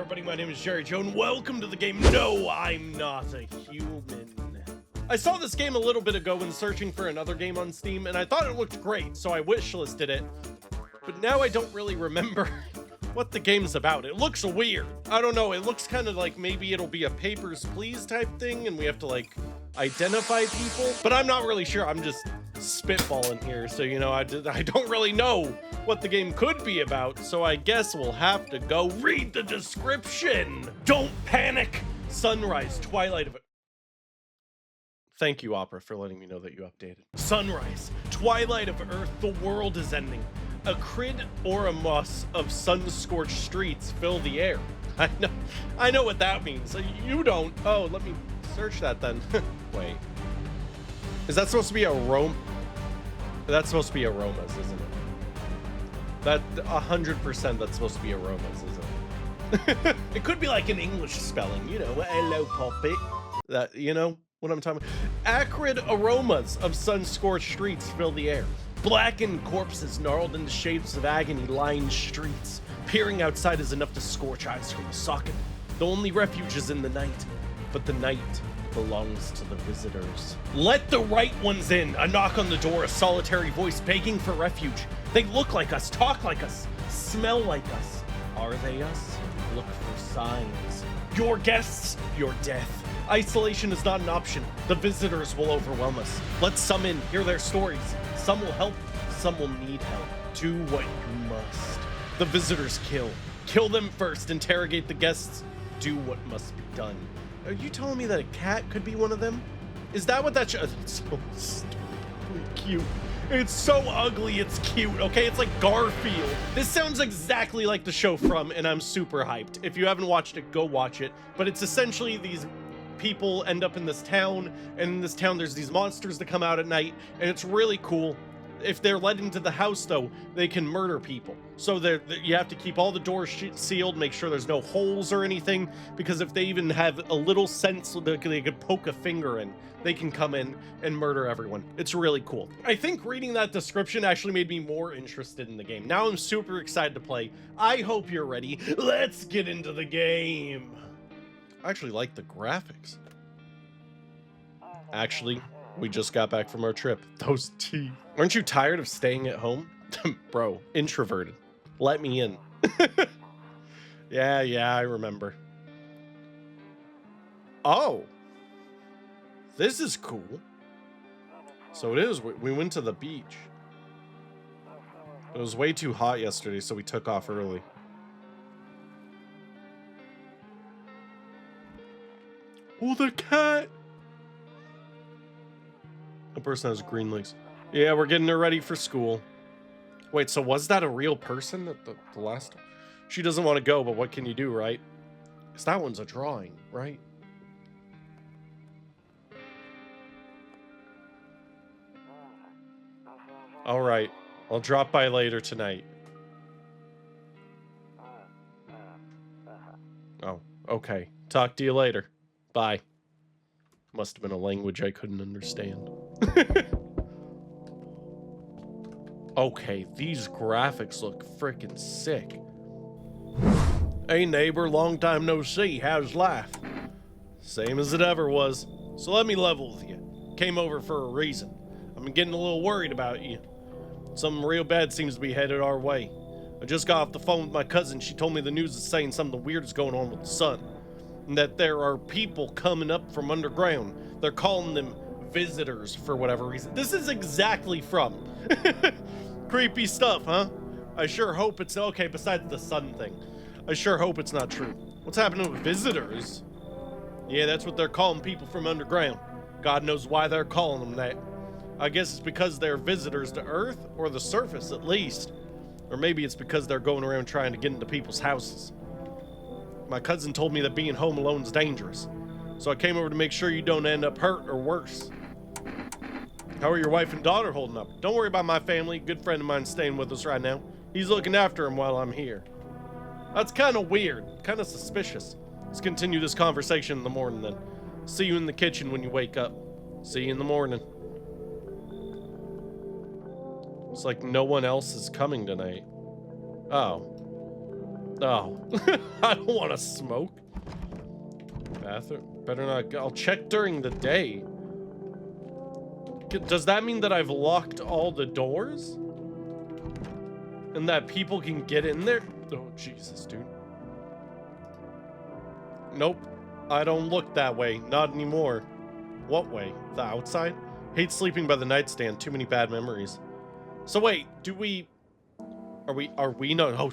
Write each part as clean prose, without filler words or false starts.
everybody, my name is Jerry Joe, and welcome to the game. No, I'm not a human. I saw this game a little bit ago when searching for another game on Steam, and I thought it looked great, so I wishlisted it. But now I don't really remember what the game's about. It looks weird. I don't know, it looks kind of like maybe it'll be a Papers, Please type thing, and we have to, like, identify people. But I'm not really sure, I'm just spitballing here, so, you know, I don't really know what the game could be about, so I guess we'll have to go read the description. Don't panic! Sunrise, Twilight of Earth. Thank you, Opera, for letting me know that you updated. Sunrise, Twilight of Earth, the world is ending. Acrid auromas of sun-scorched streets fill the air. I know what that means. You don't. Oh, let me search that then. Wait. Is that supposed to be aroma? That's supposed to be aromas, isn't it? That 100% that's supposed to be aromas, isn't it? It could be like an English spelling, you know, hello poppy. That, you know what I'm talking about? Acrid auromas of sun-scorched streets fill the air. Blackened corpses gnarled into shapes of agony line streets. Peering outside is enough to scorch eyes from the socket. The only refuge is in the night, but the night belongs to the visitors. Let the right ones in. A knock on the door, a solitary voice begging for refuge. They look like us, talk like us, smell like us. Are they us? Look for signs. Your guests, your death. Isolation is not an option. The visitors will overwhelm us. Let some in, hear their stories. Some will help, some will need help. Do what you must. The visitors kill. Kill them first, interrogate the guests. Do what must be done. Are you telling me that a cat could be one of them? Is that what that it's so stupidly cute. It's so ugly, it's cute, okay? It's like Garfield. This sounds exactly like the show From, and I'm super hyped. If you haven't watched it, go watch it. But it's essentially these people end up in this town, and in this town there's these monsters that come out at night, and it's really cool. If they're let into the house, though, they can murder people. So you have to keep all the doors sealed, make sure there's no holes or anything, because if they even have a little sense that they could poke a finger in, they can come in and murder everyone. It's really cool. I think reading that description actually made me more interested in the game. Now I'm super excited to play. I hope you're ready. Let's get into the game. I actually like the graphics. Actually, we just got back from our trip. Those teeth. Aren't you tired of staying at home? Bro, introverted. Let me in. Yeah, I remember. Oh. This is cool. So it is. We went to the beach. It was way too hot yesterday, so we took off early. Oh, the cat. The person has green legs. Yeah, we're getting her ready for school. Wait, so was that a real person at the last one? She doesn't want to go, but what can you do, right? Because that one's a drawing, right? All right, I'll drop by later tonight. Oh, okay. Talk to you later. Bye. Must have been a language I couldn't understand. Okay, these graphics look freaking sick. Hey neighbor, long time no see. How's life? Same as it ever was. So let me level with you. Came over for a reason. I've been getting a little worried about you. Something real bad seems to be headed our way. I just got off the phone with my cousin. She told me the news is saying something weird is going on with the sun. And that there are people coming up from underground. They're calling them visitors for whatever reason. This is exactly From. Creepy stuff, huh? I sure hope it's okay, besides the sun thing. I sure hope it's not true. What's happening with visitors? Yeah, that's what they're calling people from underground. God knows why they're calling them that. I guess it's because they're visitors to Earth, or the surface at least. Or maybe it's because they're going around trying to get into people's houses. My cousin told me that being home alone is dangerous. So I came over to make sure you don't end up hurt or worse. How are your wife and daughter holding up? Don't worry about my family. A good friend of mine's staying with us right now. He's looking after him while I'm here. That's kind of weird. Kind of suspicious. Let's continue this conversation in the morning then. See you in the kitchen when you wake up. See you in the morning. It's like no one else is coming tonight. Oh. Oh, I don't want to smoke. Bathroom, better not. I'll check during the day. Does that mean that I've locked all the doors? And that people can get in there? Oh, Jesus, dude. Nope. I don't look that way. Not anymore. What way? The outside? Hate sleeping by the nightstand. Too many bad memories. So wait, do we... Are we? No. Oh,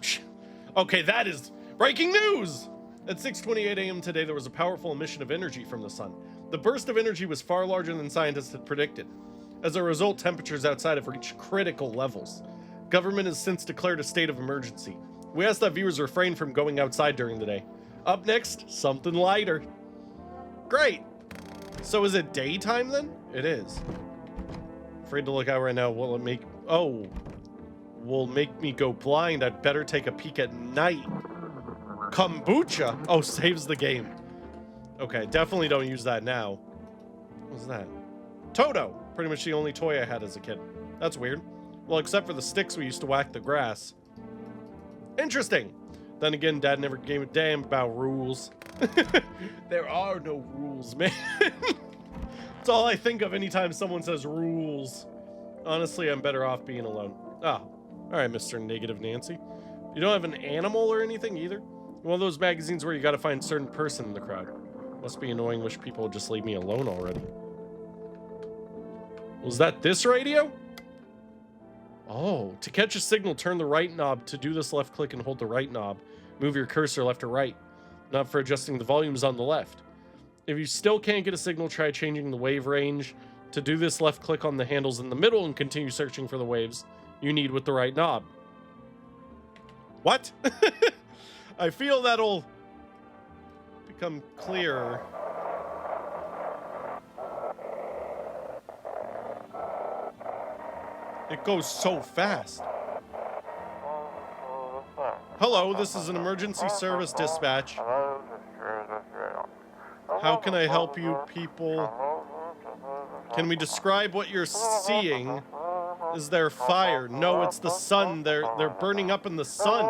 okay, that is breaking news! At 6:28 a.m. today, there was a powerful emission of energy from the sun. The burst of energy was far larger than scientists had predicted. As a result, temperatures outside have reached critical levels. Government has since declared a state of emergency. We ask that viewers refrain from going outside during the day. Up next, something lighter. Great. So is it daytime then? It is. Afraid to look out right now. Will it make... Oh. Will make me go blind. I'd better take a peek at night. Kombucha? Oh, saves the game. Okay, definitely don't use that now. What's that? Toto. Pretty much the only toy I had as a kid. That's weird. Well, except for the sticks we used to whack the grass. Interesting. Then again, Dad never gave a damn about rules. There are no rules, man. That's all I think of anytime someone says rules. Honestly, I'm better off being alone. Oh, all right, Mr. Negative Nancy. You don't have an animal or anything either? One of those magazines where you gotta find a certain person in the crowd. Must be annoying, wish people would just leave me alone already. Was that this radio? Oh, to catch a signal, turn the right knob. To do this, left click and hold the right knob. Move your cursor left or right. Not for adjusting the volumes on the left. If you still can't get a signal, try changing the wave range. To do this, left click on the handles in the middle and continue searching for the waves you need with the right knob. What? I feel that'll become clearer. It goes so fast. Hello, this is an emergency service dispatch. How can I help you people? Can we describe what you're seeing? Is there fire? No, it's the sun. They're burning up in the sun.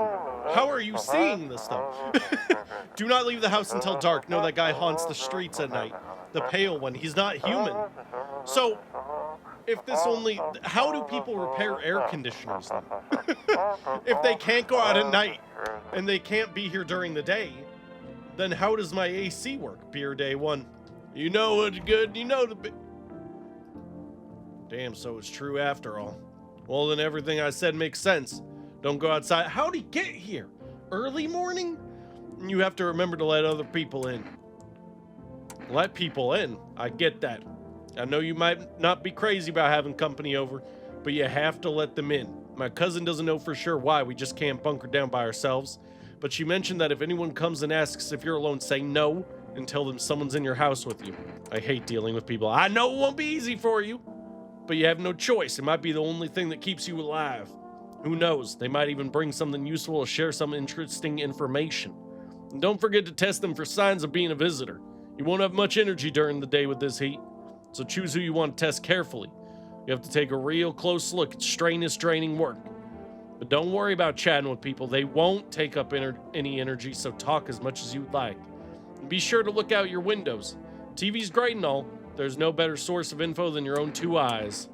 How are you seeing this stuff? Do not leave the house until dark. No, that guy haunts the streets at night. The pale one. He's not human. So, if this only... How do people repair air conditioners then? If they can't go out at night and they can't be here during the day, then how does my AC work? Beer day one. You know what's good. You know the... Damn, so it's true after all. Well, then everything I said makes sense. Don't go outside. How'd he get here? Early morning? You have to remember to let other people in. Let people in? I get that. I know you might not be crazy about having company over, but you have to let them in. My cousin doesn't know for sure why. We just can't bunker down by ourselves. But she mentioned that if anyone comes and asks if you're alone, say no and tell them someone's in your house with you. I hate dealing with people. I know it won't be easy for you, but you have no choice. It might be the only thing that keeps you alive. Who knows? They might even bring something useful or share some interesting information. And don't forget to test them for signs of being a visitor. You won't have much energy during the day with this heat, so choose who you want to test carefully. You have to take a real close look. It's strenuous, draining work. But don't worry about chatting with people. They won't take up any energy, so talk as much as you'd like. And be sure to look out your windows. TV's great and all. There's no better source of info than your own two eyes.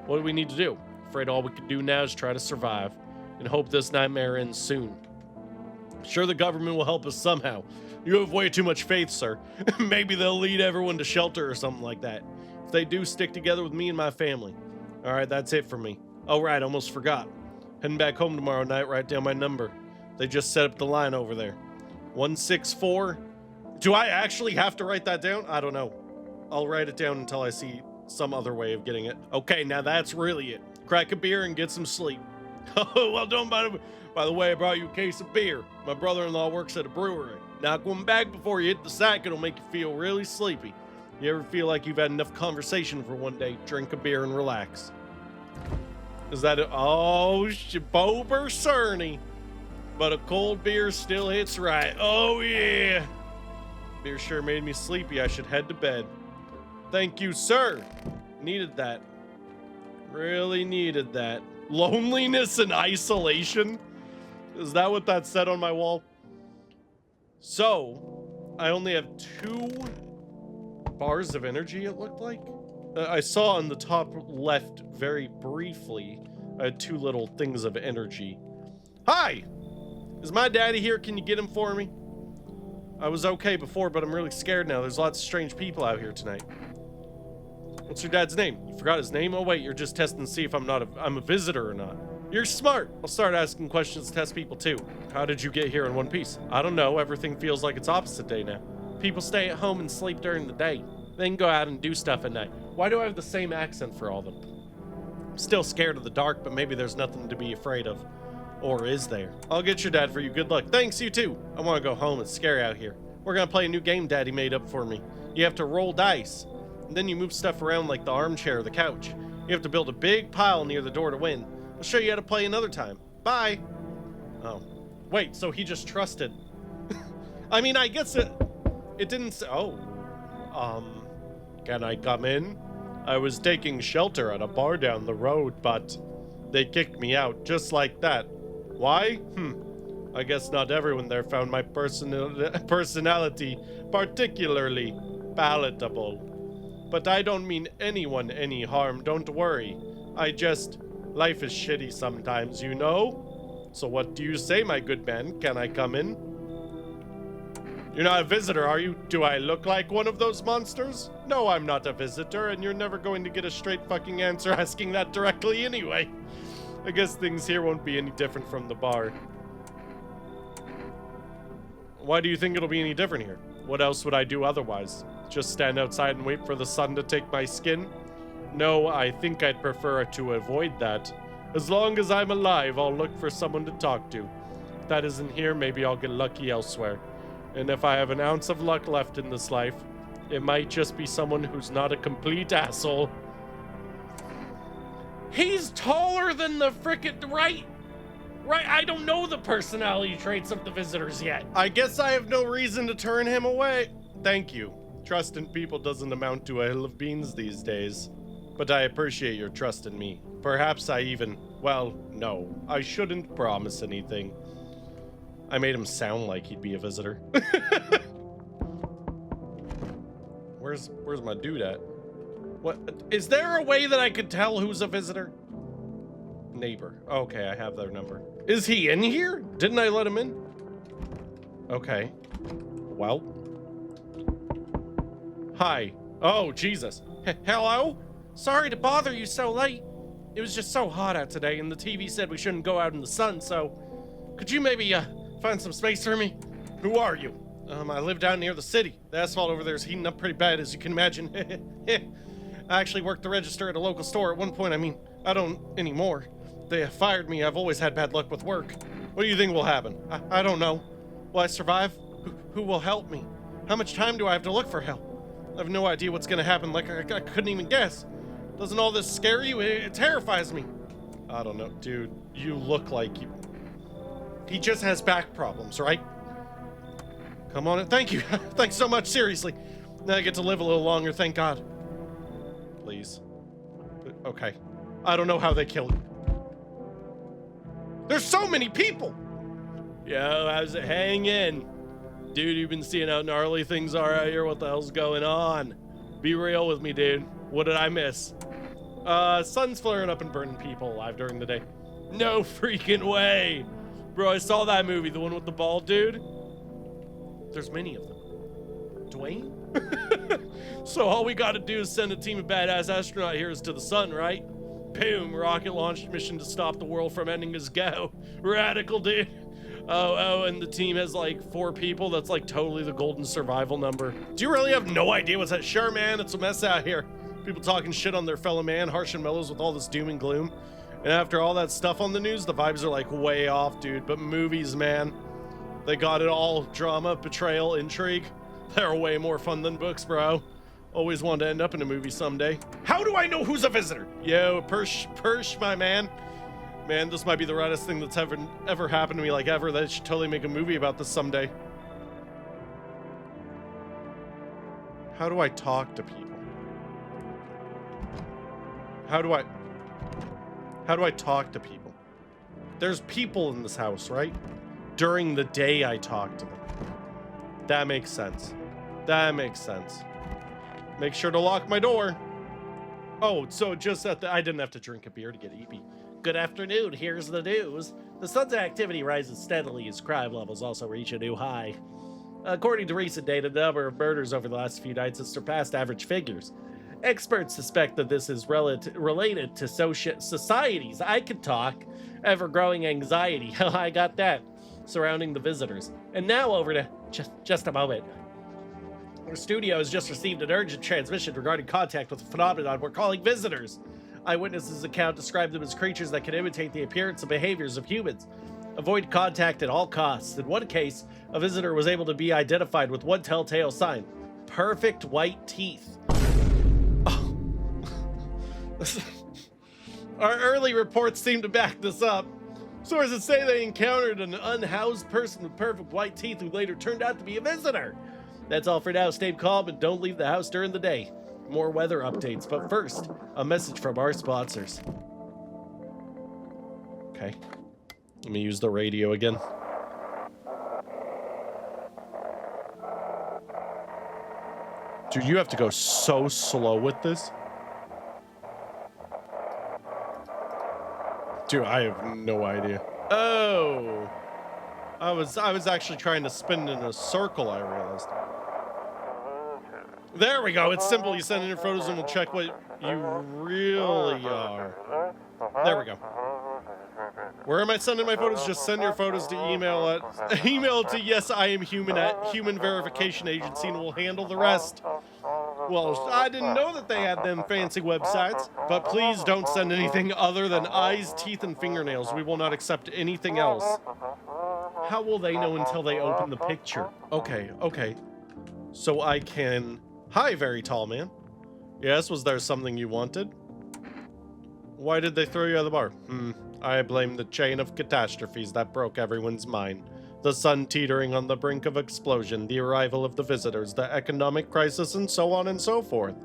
What do we need to do? Afraid all we can do now is try to survive and hope this nightmare ends soon. Sure, the government will help us somehow. You have way too much faith, sir. Maybe they'll lead everyone to shelter or something like that. If they do, stick together with me and my family. All right, that's it for me. Oh, right, almost forgot. Heading back home tomorrow night, write down my number. They just set up the line over there. 164. Do I actually have to write that down? I don't know. I'll write it down until I see some other way of getting it. Okay, now that's really it. Crack a beer and get some sleep. Oh, well done, by the way, I brought you a case of beer. My brother-in-law works at a brewery. Knock one back before you hit the sack. It'll make you feel really sleepy. You ever feel like you've had enough conversation for one day? Drink a beer and relax. Is that it? Oh, Bober Cerny. But a cold beer still hits right. Oh, yeah. Beer sure made me sleepy. I should head to bed. Thank you, sir. Needed that. Really needed that. Loneliness and isolation? Is that what that said on my wall? So, I only have 2 bars of energy, it looked like. I saw on the top left very briefly, I had 2 little things of energy. Hi! Is my daddy here? Can you get him for me? I was okay before, but I'm really scared now. There's lots of strange people out here tonight. What's your dad's name? You forgot his name? Oh wait, you're just testing to see if I'm a visitor or not. You're smart. I'll start asking questions to test people too. How did you get here in one piece? I don't know. Everything feels like it's opposite day now. People stay at home and sleep during the day. Then go out and do stuff at night. Why do I have the same accent for all of them? I'm still scared of the dark, but maybe there's nothing to be afraid of. Or is there? I'll get your dad for you. Good luck. Thanks, you too. I want to go home. It's scary out here. We're gonna play a new game Daddy made up for me. You have to roll dice. And then you move stuff around like the armchair or the couch. You have to build a big pile near the door to win. I'll show you how to play another time. Bye. Oh. Wait, so he just trusted. I mean, I guess it didn't say, oh. Can I come in? I was taking shelter at a bar down the road, but they kicked me out just like that. Why? I guess not everyone there found my personality particularly palatable. But I don't mean anyone any harm, don't worry. Life is shitty sometimes, you know? So what do you say, my good man? Can I come in? You're not a visitor, are you? Do I look like one of those monsters? No, I'm not a visitor, and you're never going to get a straight fucking answer asking that directly anyway. I guess things here won't be any different from the bar. Why do you think it'll be any different here? What else would I do otherwise? Just stand outside and wait for the sun to take my skin? No, I think I'd prefer to avoid that. As long as I'm alive, I'll look for someone to talk to. If that isn't here, maybe I'll get lucky elsewhere. And if I have an ounce of luck left in this life, it might just be someone who's not a complete asshole. He's taller than the frickin' right, I don't know the personality traits of the visitors yet. I guess I have no reason to turn him away. Thank you. Trust in people doesn't amount to a hill of beans these days. But I appreciate your trust in me. Perhaps well, no. I shouldn't promise anything. I made him sound like he'd be a visitor. Where's my dude at? What? Is there a way that I could tell who's a visitor? Neighbor. Okay, I have their number. Is he in here? Didn't I let him in? Okay. Well. Hi. Oh, Jesus. Hello? Sorry to bother you so late. It was just so hot out today, and the TV said we shouldn't go out in the sun, so... Could you maybe, find some space for me? Who are you? I live down near the city. The asphalt over there is heating up pretty bad, as you can imagine. I actually worked the register at a local store at one point. I mean, I don't anymore. They fired me. I've always had bad luck with work. What do you think will happen? I don't know. Will I survive? Who will help me? How much time do I have to look for help? I have no idea what's gonna happen. Like, I couldn't even guess. Doesn't all this scare you? It terrifies me. I don't know. Dude, you look like you... He just has back problems, right? Come on. Thank you. Thanks so much. Seriously. Now I get to live a little longer. Thank God. Please. Okay. I don't know how they killed you. There's so many people. Yo, how's it hang in? Dude, you've been seeing how gnarly things are out here. What the hell's going on? Be real with me, dude. What did I miss? Sun's flaring up and burning people alive during the day. No freaking way. Bro, I saw that movie, the one with the bald dude. There's many of them. Dwayne? So all we gotta do is send a team of badass astronaut heroes to the sun, right? Boom, rocket launched mission to stop the world from ending as go. Radical, dude. Oh, and the team has like 4 people. That's like totally the golden survival number. Do you really have no idea what's that? Sure, man, it's a mess out here. People talking shit on their fellow man, harsh and mellows with all this doom and gloom. And after all that stuff on the news, the vibes are like way off, dude. But movies, man, they got it all. Drama, betrayal, intrigue. They're way more fun than books, bro. Always wanted to end up in a movie someday. How do I know who's a visitor? Yo, Persh, my man. Man, this might be the reddest thing that's ever happened to me, like ever. They should totally make a movie about this someday. How do I talk to people? How do I talk to people? There's people in this house, right? During the day I talk to them. That makes sense. That makes sense. Make sure to lock my door. Oh, so just at I didn't have to drink a beer to get eepy. Good afternoon, here's the news. The sun's activity rises steadily as crime levels also reach a new high. According to recent data, the number of murders over the last few nights has surpassed average figures. Experts suspect that this is related to society's, I can talk, ever-growing anxiety, I got that, surrounding the visitors. And now over to, just a moment. Our studio has just received an urgent transmission regarding contact with a phenomenon we're calling visitors. Eyewitnesses' account described them as creatures that can imitate the appearance and behaviors of humans. Avoid contact at all costs. In one case, a visitor was able to be identified with one telltale sign: perfect white teeth. Oh. Our early reports seem to back this up. Sources say they encountered an unhoused person with perfect white teeth who later turned out to be a visitor. That's all for now. Stay calm and don't leave the house during the day. More weather updates, but first, a message from our sponsors. Okay. Let me use the radio again. Dude, you have to go so slow with this. Dude, I have no idea. Oh. I was actually trying to spin in a circle, I realized. There we go. It's simple. You send in your photos and we'll check what you really are. There we go. Where am I sending my photos? Just send your photos to email at yesiamhuman at Human Verification Agency and we'll handle the rest. Well, I didn't know that they had them fancy websites, but please don't send anything other than eyes, teeth, and fingernails. We will not accept anything else. How will they know until they open the picture? Okay. So I can... Hi, very tall man. Yes, was there something you wanted? Why did they throw you out of the bar? I blame the chain of catastrophes that broke everyone's mind. The sun teetering on the brink of explosion, the arrival of the visitors, the economic crisis, and so on and so forth.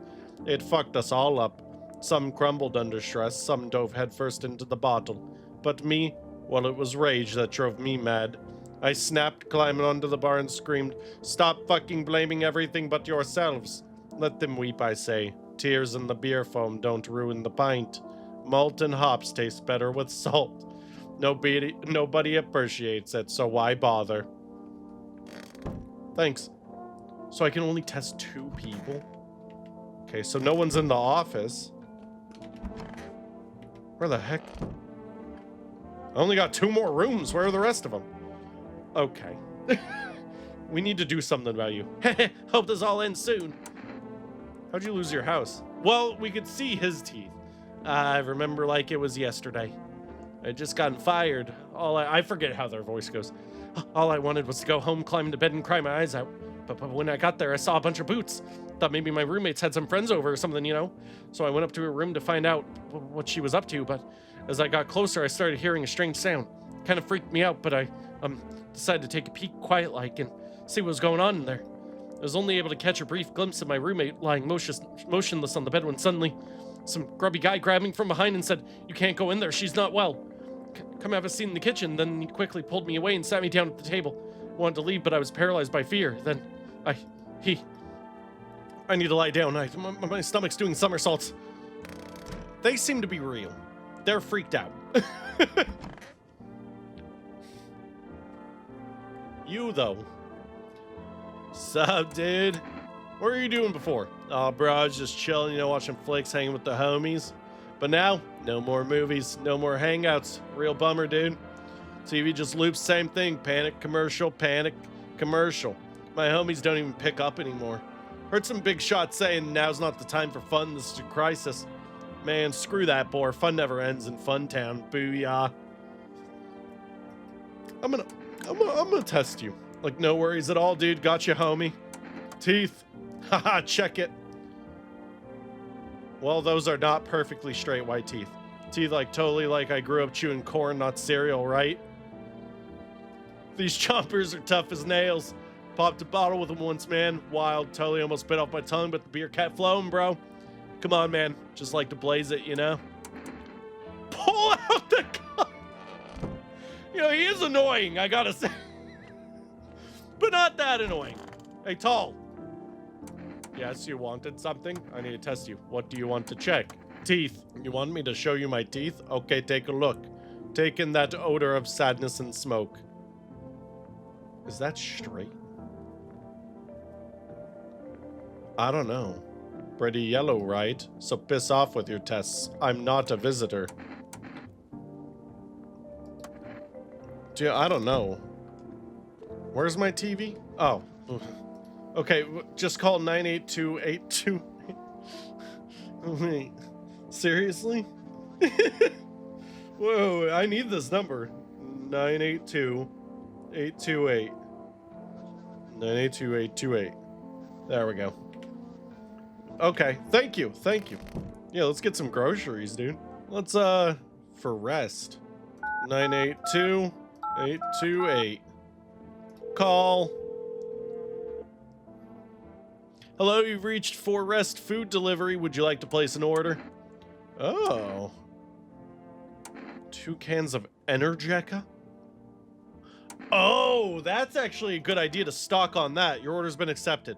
It fucked us all up. Some crumbled under stress, some dove headfirst into the bottle. But me, well, it was rage that drove me mad. I snapped, climbing onto the bar and screamed, "Stop fucking blaming everything but yourselves. Let them weep, I say. Tears in the beer foam don't ruin the pint. Malt and hops taste better with salt. Nobody appreciates it, so why bother?" Thanks. So I can only test 2 people? Okay, so no one's in the office. Where the heck? I only got 2 more rooms. Where are the rest of them? Okay. We need to do something about you. Hope this all ends soon. How'd you lose your house? Well, we could see his teeth. I remember like it was yesterday. I'd just gotten fired. I forget how their voice goes. All I wanted was to go home, climb into bed, and cry my eyes out. But when I got there, I saw a bunch of boots. Thought maybe my roommates had some friends over or something, you know? So I went up to her room to find out what she was up to, but as I got closer, I started hearing a strange sound. Kind of freaked me out, but I decided to take a peek quiet-like and see what was going on in there. I was only able to catch a brief glimpse of my roommate lying motionless on the bed when suddenly some grubby guy grabbed me from behind and said, "You can't go in there, she's not well. Come have a seat in the kitchen." Then he quickly pulled me away and sat me down at the table. I wanted to leave, but I was paralyzed by fear. Then I need to lie down. My stomach's doing somersaults. They seem to be real. They're freaked out. You, though. Sup, dude? What were you doing before? Oh, bro, I was just chilling, you know, watching flicks, hanging with the homies. But now, no more movies, no more hangouts. Real bummer, dude. TV just loops, same thing. Panic commercial, panic commercial. My homies don't even pick up anymore. Heard some big shots saying now's not the time for fun, this is a crisis. Man, screw that bore. Fun never ends in Fun Town. Booyah. I'm gonna test you. Like, no worries at all, dude. Got you, homie. Teeth. Haha, check it. Well, those are not perfectly straight white teeth. Teeth like totally like I grew up chewing corn, not cereal, right? These chompers are tough as nails. Popped a bottle with them once, man. Wild, totally almost bit off my tongue, but the beer kept flowing, bro. Come on, man. Just like to blaze it, you know? Pull out the gun! You know, he is annoying, I gotta say. But not that annoying. Hey, tall. Yes, you wanted something? I need to test you. What do you want to check? Teeth. You want me to show you my teeth? Okay, take a look. Take in that odor of sadness and smoke. Is that straight? I don't know. Pretty yellow, right? So piss off with your tests. I'm not a visitor. Gee, I don't know. Where's my TV? Oh. Okay, just call 98282. Wait, seriously? Whoa, I need this number. 982-828. 982-828. There we go. Okay, thank you. Yeah, let's get some groceries, dude. Let's, for rest. 982-828. Call. Hello, you've reached For Rest Food Delivery. Would you like to place an order? Oh. 2 cans of Energeca? Oh, that's actually a good idea to stock on that. Your order's been accepted.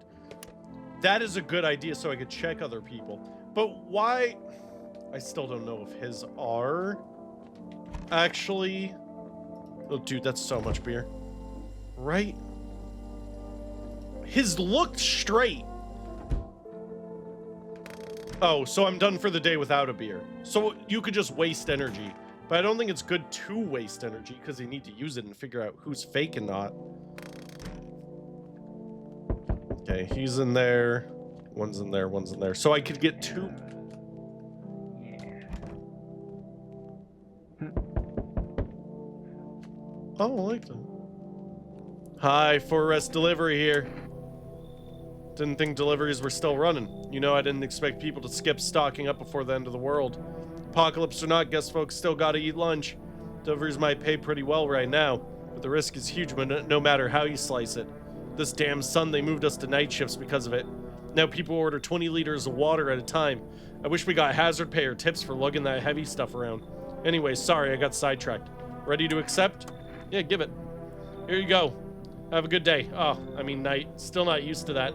That is a good idea so I could check other people. But why? I still don't know if his are. Actually. Oh, dude, that's so much beer. Right? His looked straight. Oh, so I'm done for the day without a beer. So you could just waste energy. But I don't think it's good to waste energy because you need to use it and figure out who's fake and not. Okay, he's in there. One's in there, one's in there. So I could get 2. Oh, I like that. Hi, For Rest Delivery here. Didn't think deliveries were still running. You know, I didn't expect people to skip stocking up before the end of the world. Apocalypse or not, guess folks still gotta eat lunch. Deliveries might pay pretty well right now, but the risk is huge no matter how you slice it. This damn sun, they moved us to night shifts because of it. Now people order 20 liters of water at a time. I wish we got hazard pay or tips for lugging that heavy stuff around. Anyway, sorry, I got sidetracked. Ready to accept? Yeah, give it. Here you go. Have a good day. Oh, I mean night. Still not used to that.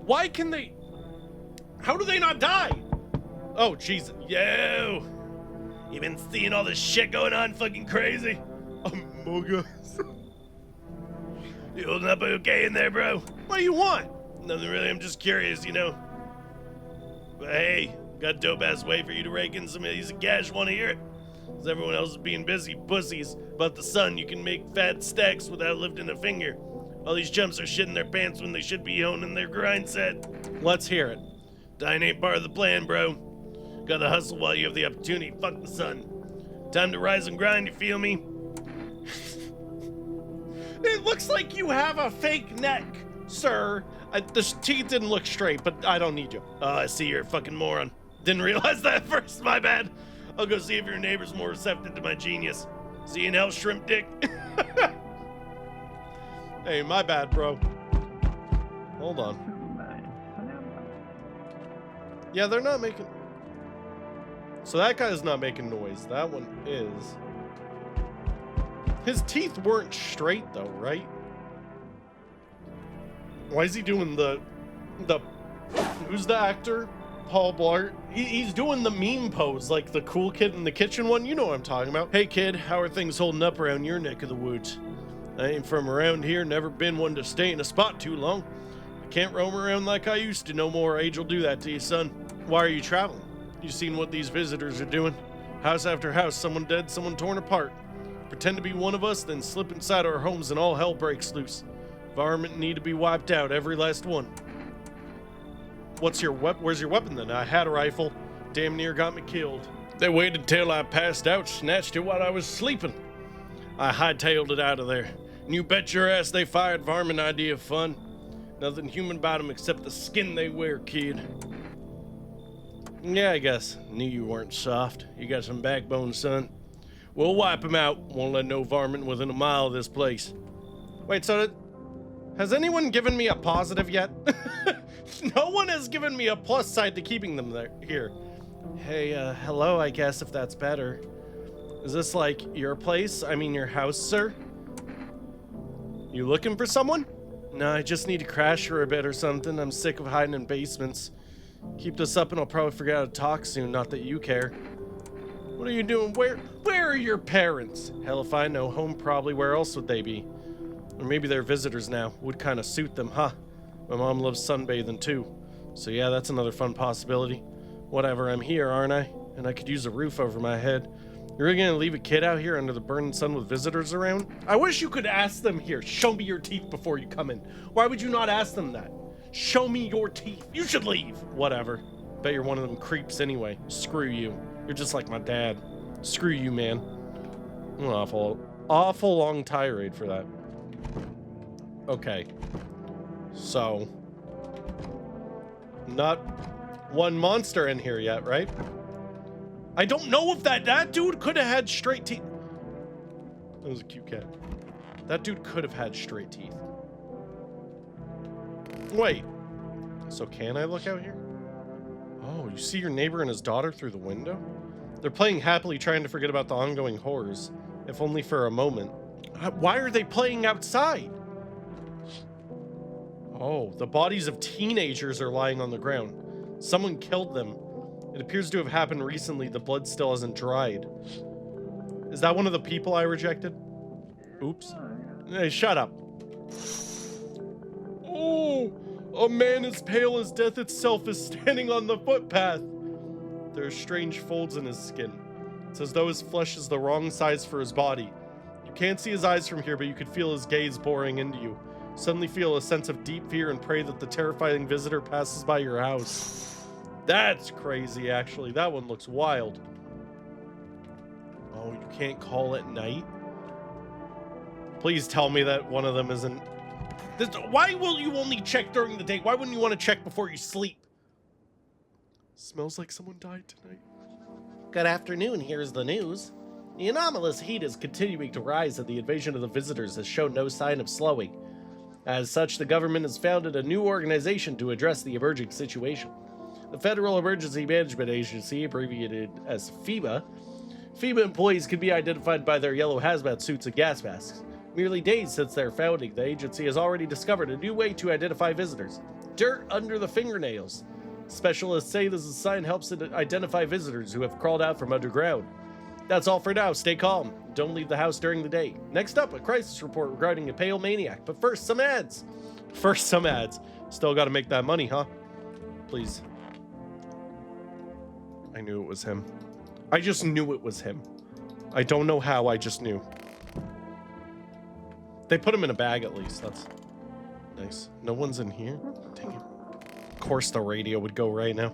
Why can they... How do they not die? Oh, jeez. Yo! You been seeing all this shit going on fucking crazy? Among Us. You holding up okay in there, bro? What do you want? Nothing really, I'm just curious, you know. But hey, got a dope-ass way for you to rake in some of these cash. Wanna hear it? As everyone else is being busy pussies about the sun, you can make fat stacks without lifting a finger. All these chumps are shitting their pants when they should be honing their grind set. Let's hear it. Dying ain't part of the plan, bro. Gotta hustle while you have the opportunity. Fuck the sun. Time to rise and grind, you feel me? It looks like you have a fake neck, sir. The teeth didn't look straight, but I don't need you. Oh, I see you're a fucking moron. Didn't realize that at first, my bad. I'll go see if your neighbor's more receptive to my genius. See you in hell, shrimp dick. Hey, my bad, bro. Hold on. Yeah, they're not making... So that guy's not making noise. That one is. His teeth weren't straight, though, right? Why is he doing the... Who's the actor? Paul Blart. He's doing the meme pose, like the cool kid in the kitchen one. You know what I'm talking about. Hey, kid, how are things holding up around your neck of the woods? I ain't from around here, never been one to stay in a spot too long. I can't roam around like I used to no more. Age will do that to you, son. Why are you traveling? You seen what these visitors are doing? House after house, someone dead, someone torn apart. Pretend to be one of us, then slip inside our homes and all hell breaks loose. Environment need to be wiped out, every last one. Where's your weapon then? I had a rifle. Damn near got me killed. They waited till I passed out, snatched it while I was sleeping. I hightailed it out of there. And you bet your ass they fired varmint idea of fun. Nothing human about them except the skin they wear, kid. Yeah, I guess. Knew you weren't soft. You got some backbone, son. We'll wipe them out. Won't let no varmint within a mile of this place. Wait, so has anyone given me a positive yet? No one has given me a plus side to keeping them here. Hey, hello, I guess, if that's better. Is this like your place? I mean your house, sir? You looking for someone? No, I just need to crash for a bit or something. I'm sick of hiding in basements. Keep this up and I'll probably forget how to talk soon, not that you care. What are you doing? Where are your parents? Hell if I know. Home probably. Where else would they be? Or maybe they're visitors now. Would kind of suit them, huh? My mom loves sunbathing too. So yeah, that's another fun possibility. Whatever, I'm here, aren't I? And I could use a roof over my head. You're really gonna leave a kid out here under the burning sun with visitors around? I wish you could ask them here. Show me your teeth before you come in. Why would you not ask them that? Show me your teeth. You should leave. Whatever. Bet you're one of them creeps anyway. Screw you. You're just like my dad. Screw you, man. An awful long tirade for that. Okay. So. Not one monster in here yet, right? I don't know if that dude could have had straight teeth. That was a cute cat. That dude could have had straight teeth. Wait. So can I look out here? Oh, you see your neighbor and his daughter through the window? They're playing happily, trying to forget about the ongoing horrors, if only for a moment. Why are they playing outside? Oh, the bodies of teenagers are lying on the ground. Someone killed them. It appears to have happened recently. The blood still hasn't dried. Is that one of the people I rejected? Oops. Hey, shut up. Oh, a man as pale as death itself is standing on the footpath. There are strange folds in his skin. It's as though his flesh is the wrong size for his body. You can't see his eyes from here, but you could feel his gaze boring into you. Suddenly feel a sense of deep fear and pray that the terrifying visitor passes by your house. That's crazy, actually. That one looks wild. Oh, you can't call at night? Please tell me that one of them isn't... Why will you only check during the day? Why wouldn't you want to check before you sleep? Smells like someone died tonight. Good afternoon, here's the news. The anomalous heat is continuing to rise and the invasion of the visitors has shown no sign of slowing. As such, the government has founded a new organization to address the emerging situation. The Federal Emergency Management Agency, abbreviated as FEMA. FEMA employees can be identified by their yellow hazmat suits and gas masks. Merely days since their founding, the agency has already discovered a new way to identify visitors. Dirt under the fingernails. Specialists say this sign helps identify visitors who have crawled out from underground. That's all for now. Stay calm. Don't leave the house during the day. Next up, a crisis report regarding a pale maniac. But first, some ads. Still got to make that money, huh? Please. I knew it was him. I just knew it was him. I don't know how, I just knew. They put him in a bag at least. That's nice. No one's in here? Dang it. Of course the radio would go right now.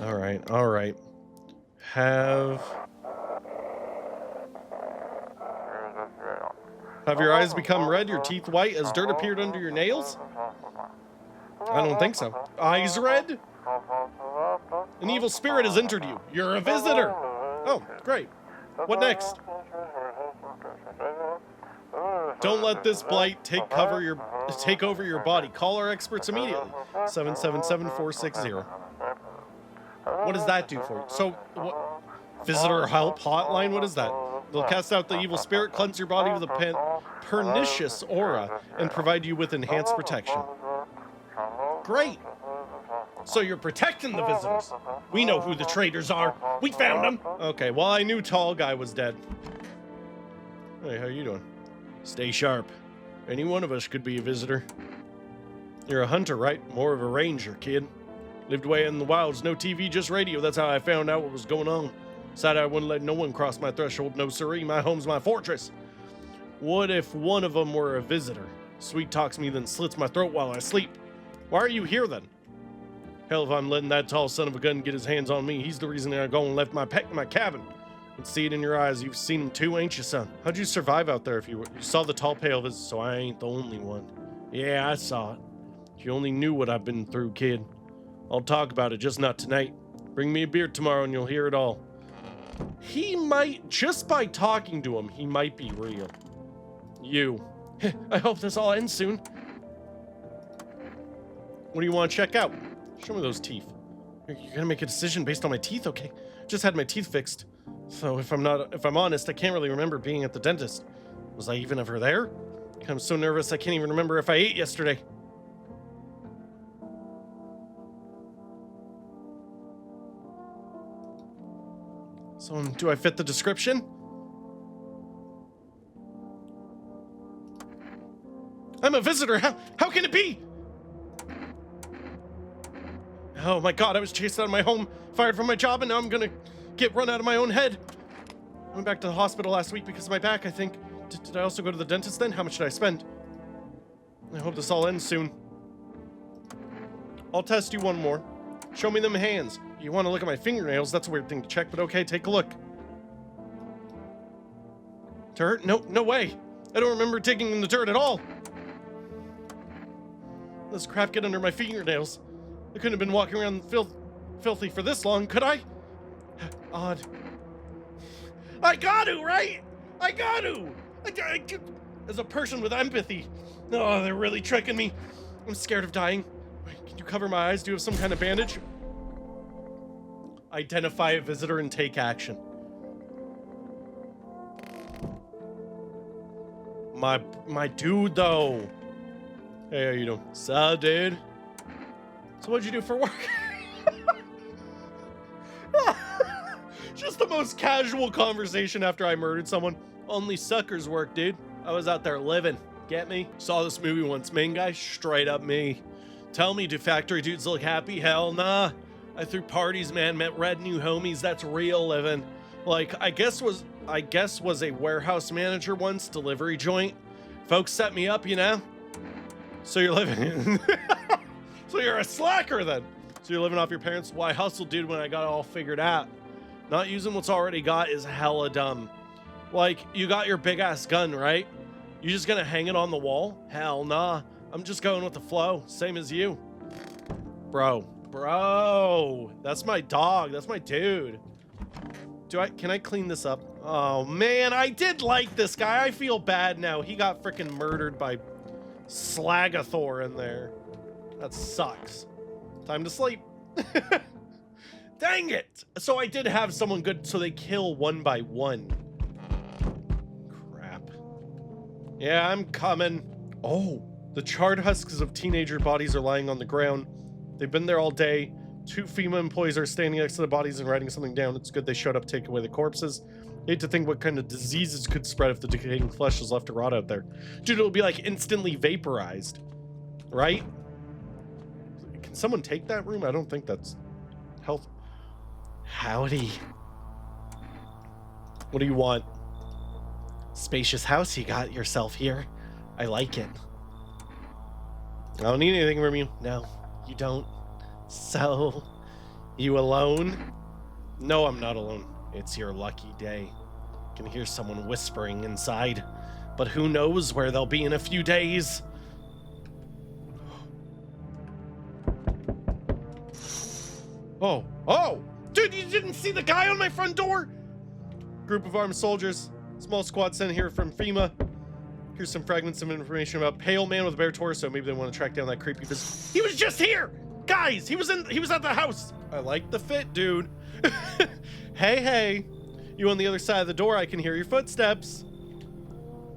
Alright, alright. Have your eyes become red, your teeth white, as dirt appeared under your nails? I don't think so. Eyes red? An evil spirit has entered you. You're a visitor. Oh, great. What next? Don't let this blight take over your body. Call our experts immediately. 777-460. What does that do for you? So, what? Visitor help hotline? What is that? They'll cast out the evil spirit, cleanse your body with a pernicious aura, and provide you with enhanced protection. Great. So you're protecting the visitors. We know who the traitors are. We found them. Okay, well, I knew Tall Guy was dead. Hey, how you doing? Stay sharp. Any one of us could be a visitor. You're a hunter, right? More of a ranger, kid. Lived way in the wilds, no TV, just radio. That's how I found out what was going on. Decided I wouldn't let no one cross my threshold. No siree, my home's my fortress. What if one of them were a visitor? Sweet talks me, then slits my throat while I sleep. Why are you here then? Hell, if I'm letting that tall son of a gun get his hands on me, he's the reason I go and left my pet in my cabin. I can see it in your eyes. You've seen him too, ain't you, son? How'd you survive out there if you saw the tall pale visit? So I ain't the only one. Yeah, I saw it. If you only knew what I've been through, kid. I'll talk about it, just not tonight. Bring me a beer tomorrow and you'll hear it all. He might, just by talking to him, he might be real. You. I hope this all ends soon. What do you want to check out? Show me those teeth. You're gonna make a decision based on my teeth, okay? Just had my teeth fixed. So if I'm honest, I can't really remember being at the dentist. Was I even ever there? I'm so nervous I can't even remember if I ate yesterday. So, do I fit the description? I'm a visitor. How can it be? Oh my god, I was chased out of my home, fired from my job, and now I'm gonna get run out of my own head. I went back to the hospital last week because of my back, I think. Did I also go to the dentist then? How much did I spend? I hope this all ends soon. I'll test you one more. Show me them hands. You want to look at my fingernails? That's a weird thing to check, but okay, take a look. Dirt? No way. I don't remember digging in the dirt at all. This crap get under my fingernails. I couldn't have been walking around filthy for this long, could I? Odd. I got to, right? I got to. As a person with empathy. Oh, they're really tricking me. I'm scared of dying. Can you cover my eyes? Do you have some kind of bandage? Identify a visitor and take action. My dude, though. Hey, how you doing? So, dude. So what'd you do for work? Just the most casual conversation after I murdered someone. Only suckers work, dude. I was out there living. Get me? Saw this movie once. Main guy, straight up me. Tell me, do factory dudes look happy? Hell nah. I threw parties, man. Met red new homies. That's real living. Like, I guess was a warehouse manager once, delivery joint. Folks set me up, you know? So you're living. So you're a slacker then. So you're living off your parents. Why hustle, dude, when I got it all figured out? Not using what's already got is hella dumb. Like, you got your big ass gun, right? You just gonna hang it on the wall? Hell nah. I'm just going with the flow. Same as you. Bro. That's my dog. That's my dude. Can I clean this up? Oh man, I did like this guy. I feel bad now. He got freaking murdered by Slagathor in there. That sucks. Time to sleep. Dang it! So I did have someone good, so they kill one by one. Crap. Yeah, I'm coming. Oh, the charred husks of teenager bodies are lying on the ground. They've been there all day. 2 FEMA employees are standing next to the bodies and writing something down. It's good they showed up to take away the corpses. Hate to think what kind of diseases could spread if the decaying flesh is left to rot out there. Dude, it'll be like instantly vaporized. Right? Can someone take that room? I don't think that's health. Howdy. What do you want? Spacious house you got yourself here. I like it. I don't need anything from you. No, you don't. So, you alone? No, I'm not alone. It's your lucky day. I can hear someone whispering inside, but who knows where they'll be in a few days. Oh! Dude, you didn't see the guy on my front door? Group of armed soldiers. Small squad sent here from FEMA. Here's some fragments of information about pale man with a bare torso. Maybe they want to track down that creepy visitor. He was just here! Guys, he was at the house. I like the fit, dude. Hey. You on the other side of the door, I can hear your footsteps.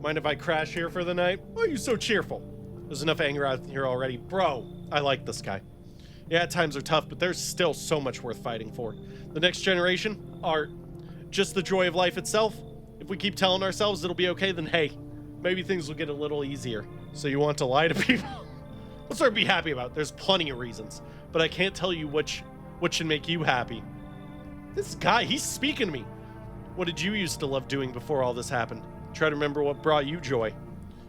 Mind if I crash here for the night? Why are you so cheerful? There's enough anger out here already. Bro, I like this guy. Yeah, times are tough, but there's still so much worth fighting for. The next generation, art, just the joy of life itself. If we keep telling ourselves it'll be okay, then hey, maybe things will get a little easier. So you want to lie to people? What's there to be happy about? There's plenty of reasons, but I can't tell you what should make you happy. This guy, he's speaking to me. What did you used to love doing before all this happened? Try to remember what brought you joy.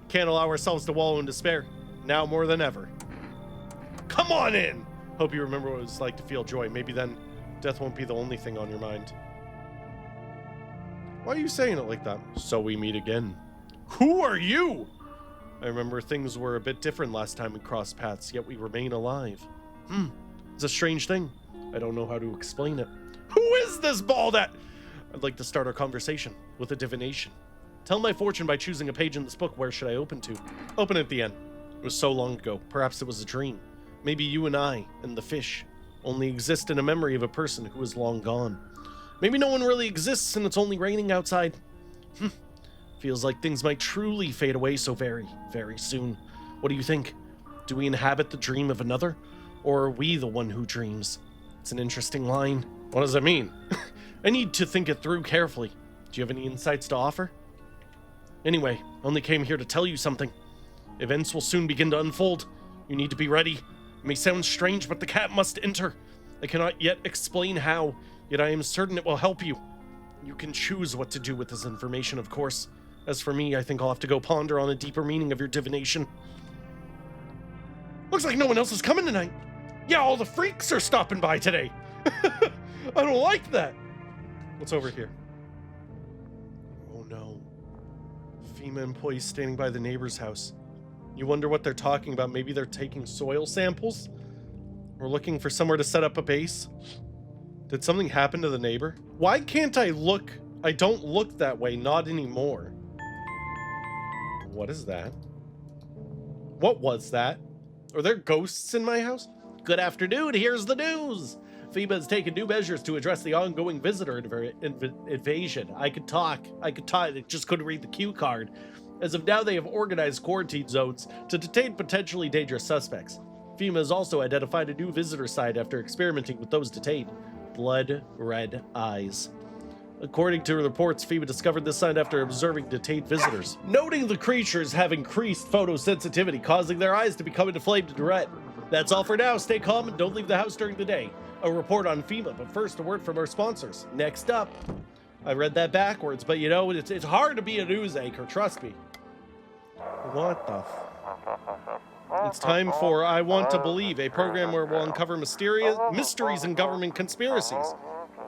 Can't allow ourselves to wallow in despair. Now more than ever. Come on in! Hope you remember what it was like to feel joy. Maybe then death won't be the only thing on your mind. Why are you saying it like that? So we meet again. Who are you? I remember things were a bit different last time we crossed paths, yet we remain alive. It's a strange thing. I don't know how to explain it. Who is this Baldat? I'd like to start our conversation with a divination. Tell my fortune by choosing a page in this book. Where should I open to? Open at the end. It was so long ago. Perhaps it was a dream. Maybe you and I and the fish only exist in a memory of a person who is long gone. Maybe no one really exists and it's only raining outside. Feels like things might truly fade away so very, very soon. What do you think? Do we inhabit the dream of another? Or are we the one who dreams? It's an interesting line. What does that mean? I need to think it through carefully. Do you have any insights to offer? Anyway, I only came here to tell you something. Events will soon begin to unfold. You need to be ready. It may sound strange, but the cat must enter. I cannot yet explain how, yet I am certain it will help you. You can choose what to do with this information, of course. As for me, I think I'll have to go ponder on a deeper meaning of your divination. Looks like no one else is coming tonight. Yeah, all the freaks are stopping by today. I don't like that. What's over here? Oh no. FEMA employees standing by the neighbor's house. You wonder what they're talking about. Maybe they're taking soil samples? Or looking for somewhere to set up a base? Did something happen to the neighbor? Why can't I look? I don't look that way, not anymore. What is that? What was that? Are there ghosts in my house? Good afternoon, here's the news! FEMA has taken new measures to address the ongoing visitor invasion. I could talk, I just couldn't read the cue card. As of now, they have organized quarantine zones to detain potentially dangerous suspects. FEMA has also identified a new visitor site after experimenting with those detained. Blood red eyes. According to reports, FEMA discovered this sign after observing detained visitors, noting the creatures have increased photosensitivity, causing their eyes to become inflamed and red. That's all for now. Stay calm and don't leave the house during the day. A report on FEMA, but first a word from our sponsors. Next up. I read that backwards, but you know, it's hard to be a news anchor, trust me. What the It's time for I Want to Believe, a program where we'll uncover mysteries and government conspiracies.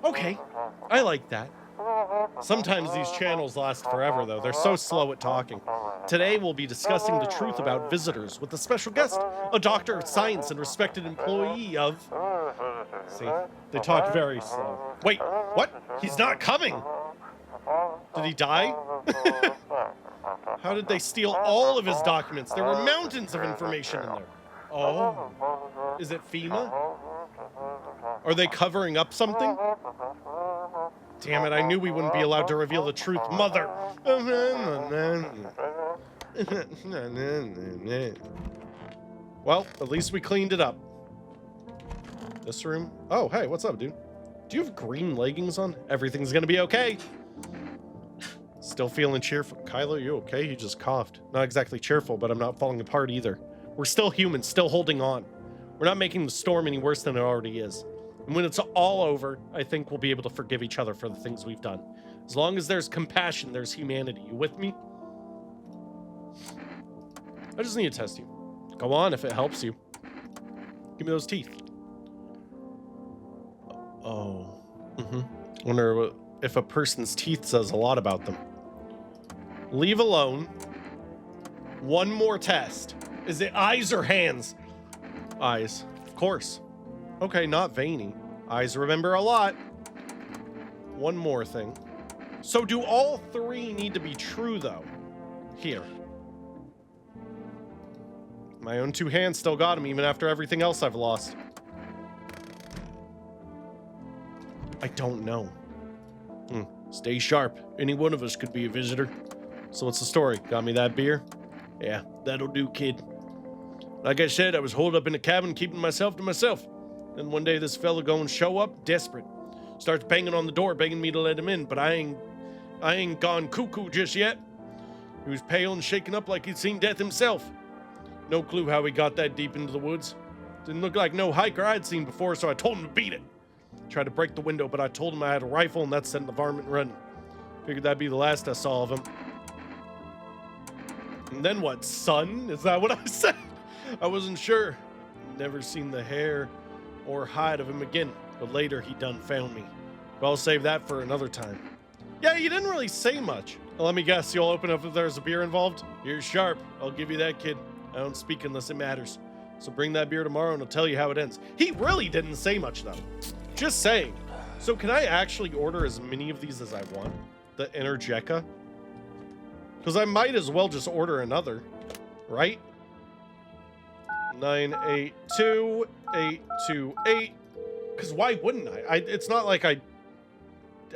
Okay, I like that. Sometimes these channels last forever, though. They're so slow at talking. Today, we'll be discussing the truth about visitors with a special guest, a doctor of science and respected employee of... See, they talk very slow. Wait, what? He's not coming! Did he die? How did they steal all of his documents? There were mountains of information in there. Oh. Is it FEMA? Are they covering up something? Damn it, I knew we wouldn't be allowed to reveal the truth. Mother! Well, at least we cleaned it up. This room? Oh, hey, what's up, dude? Do you have green leggings on? Everything's gonna be okay. Still feeling cheerful. Kylo, you okay? He just coughed. Not exactly cheerful, but I'm not falling apart either. We're still human, still holding on. We're not making the storm any worse than it already is. And when it's all over, I think we'll be able to forgive each other for the things we've done. As long as there's compassion, there's humanity. You with me? I just need to test you. Go on if it helps you. Give me those teeth. Oh. Wonder if a person's teeth says a lot about them. Leave alone. One more test. Is it eyes or hands? Eyes. Of course. Okay, not veiny. Eyes remember a lot. One more thing. So do all three need to be true, though? Here. My own two hands still got him, even after everything else I've lost. I don't know. Stay sharp. Any one of us could be a visitor. So what's the story? Got me that beer? Yeah, that'll do, kid. Like I said, I was holed up in a cabin keeping myself to myself. Then one day this fella go and show up, desperate. Starts banging on the door, begging me to let him in, but I ain't gone cuckoo just yet. He was pale and shaken up like he'd seen death himself. No clue how he got that deep into the woods. Didn't look like no hiker I'd seen before, so I told him to beat it. Tried to break the window, but I told him I had a rifle and that sent the varmint running. Figured that'd be the last I saw of him. And then what, son? Is that what I said? I wasn't sure. Never seen the hair or hide of him again, but later he done found me. But I'll save that for another time. Yeah, you didn't really say much. Well, let me guess, you'll open up if there's a beer involved? You're sharp. I'll give you that, kid. I don't speak unless it matters. So bring that beer tomorrow and I'll tell you how it ends. He really didn't say much, though. Just saying. So can I actually order as many of these as I want? The Energeca? Because I might as well just order another, right? 982828. Because why wouldn't I? It's not like I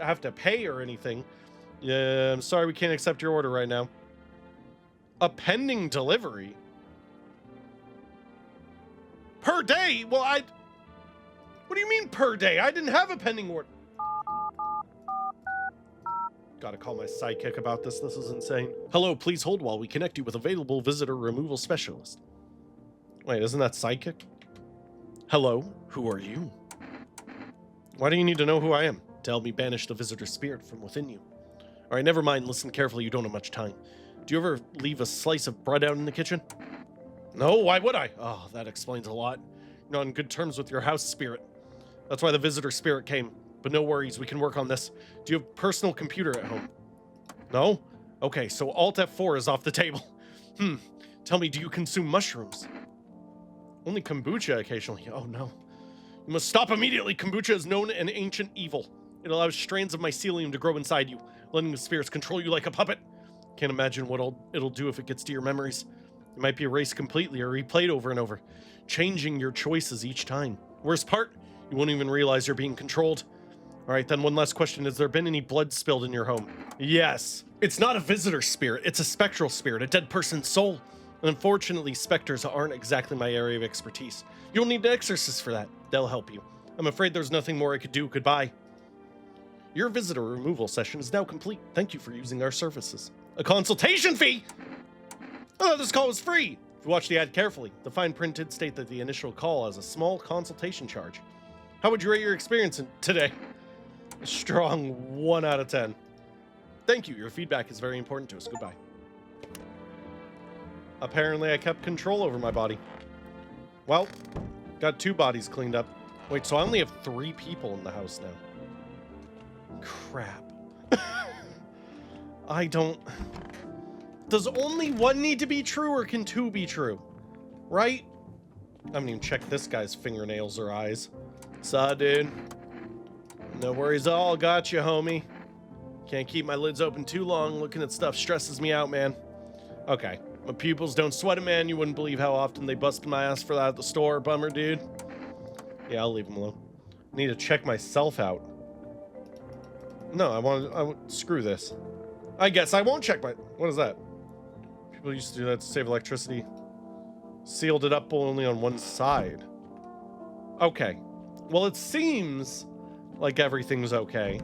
have to pay or anything. Yeah, I'm sorry we can't accept your order right now. A pending delivery? Per day? Well, what do you mean per day? I didn't have a pending order. Gotta call my sidekick about this. This is insane. Hello, please hold while we connect you with available visitor removal specialist. Wait, isn't that sidekick? Hello, who are you? Why do you need to know who I am? To help me banish the visitor spirit from within you. All right, never mind. Listen carefully. You don't have much time. Do you ever leave a slice of bread out in the kitchen? No, why would I? Oh, that explains a lot. You're not on good terms with your house spirit. That's why the visitor spirit came. But no worries, we can work on this. Do you have a personal computer at home? No? Okay, so Alt F4 is off the table. Tell me, do you consume mushrooms? Only kombucha occasionally. Oh no. You must stop immediately. Kombucha is known an ancient evil. It allows strands of mycelium to grow inside you, letting the spirits control you like a puppet. Can't imagine what it'll do if it gets to your memories. It might be erased completely or replayed over and over, changing your choices each time. Worst part, you won't even realize you're being controlled. All right, then one last question. Has there been any blood spilled in your home? Yes. It's not a visitor spirit. It's a spectral spirit, a dead person's soul. And unfortunately, specters aren't exactly my area of expertise. You'll need an exorcist for that. They'll help you. I'm afraid there's nothing more I could do. Goodbye. Your visitor removal session is now complete. Thank you for using our services. A consultation fee? I thought this call was free. If you watch the ad carefully, the fine print did state that the initial call has a small consultation charge. How would you rate your experience today? A strong 1 out of 10. Thank you. Your feedback is very important to us. Goodbye. Apparently, I kept control over my body. Well, got 2 bodies cleaned up. Wait, so I only have 3 people in the house now. Crap. I don't... Does only 1 need to be true, or can 2 be true? Right? I haven't even checked this guy's fingernails or eyes. Saw, dude. No worries at all. Got you, homie. Can't keep my lids open too long. Looking at stuff stresses me out, man. Okay. My pupils don't sweat it, man. You wouldn't believe how often they busted my ass for that at the store. Bummer, dude. Yeah, I'll leave them alone. I need to check myself out. No, screw this. I guess I won't check my... What is that? People used to do that to save electricity. Sealed it up only on one side. Okay. Well, it seems like everything's okay.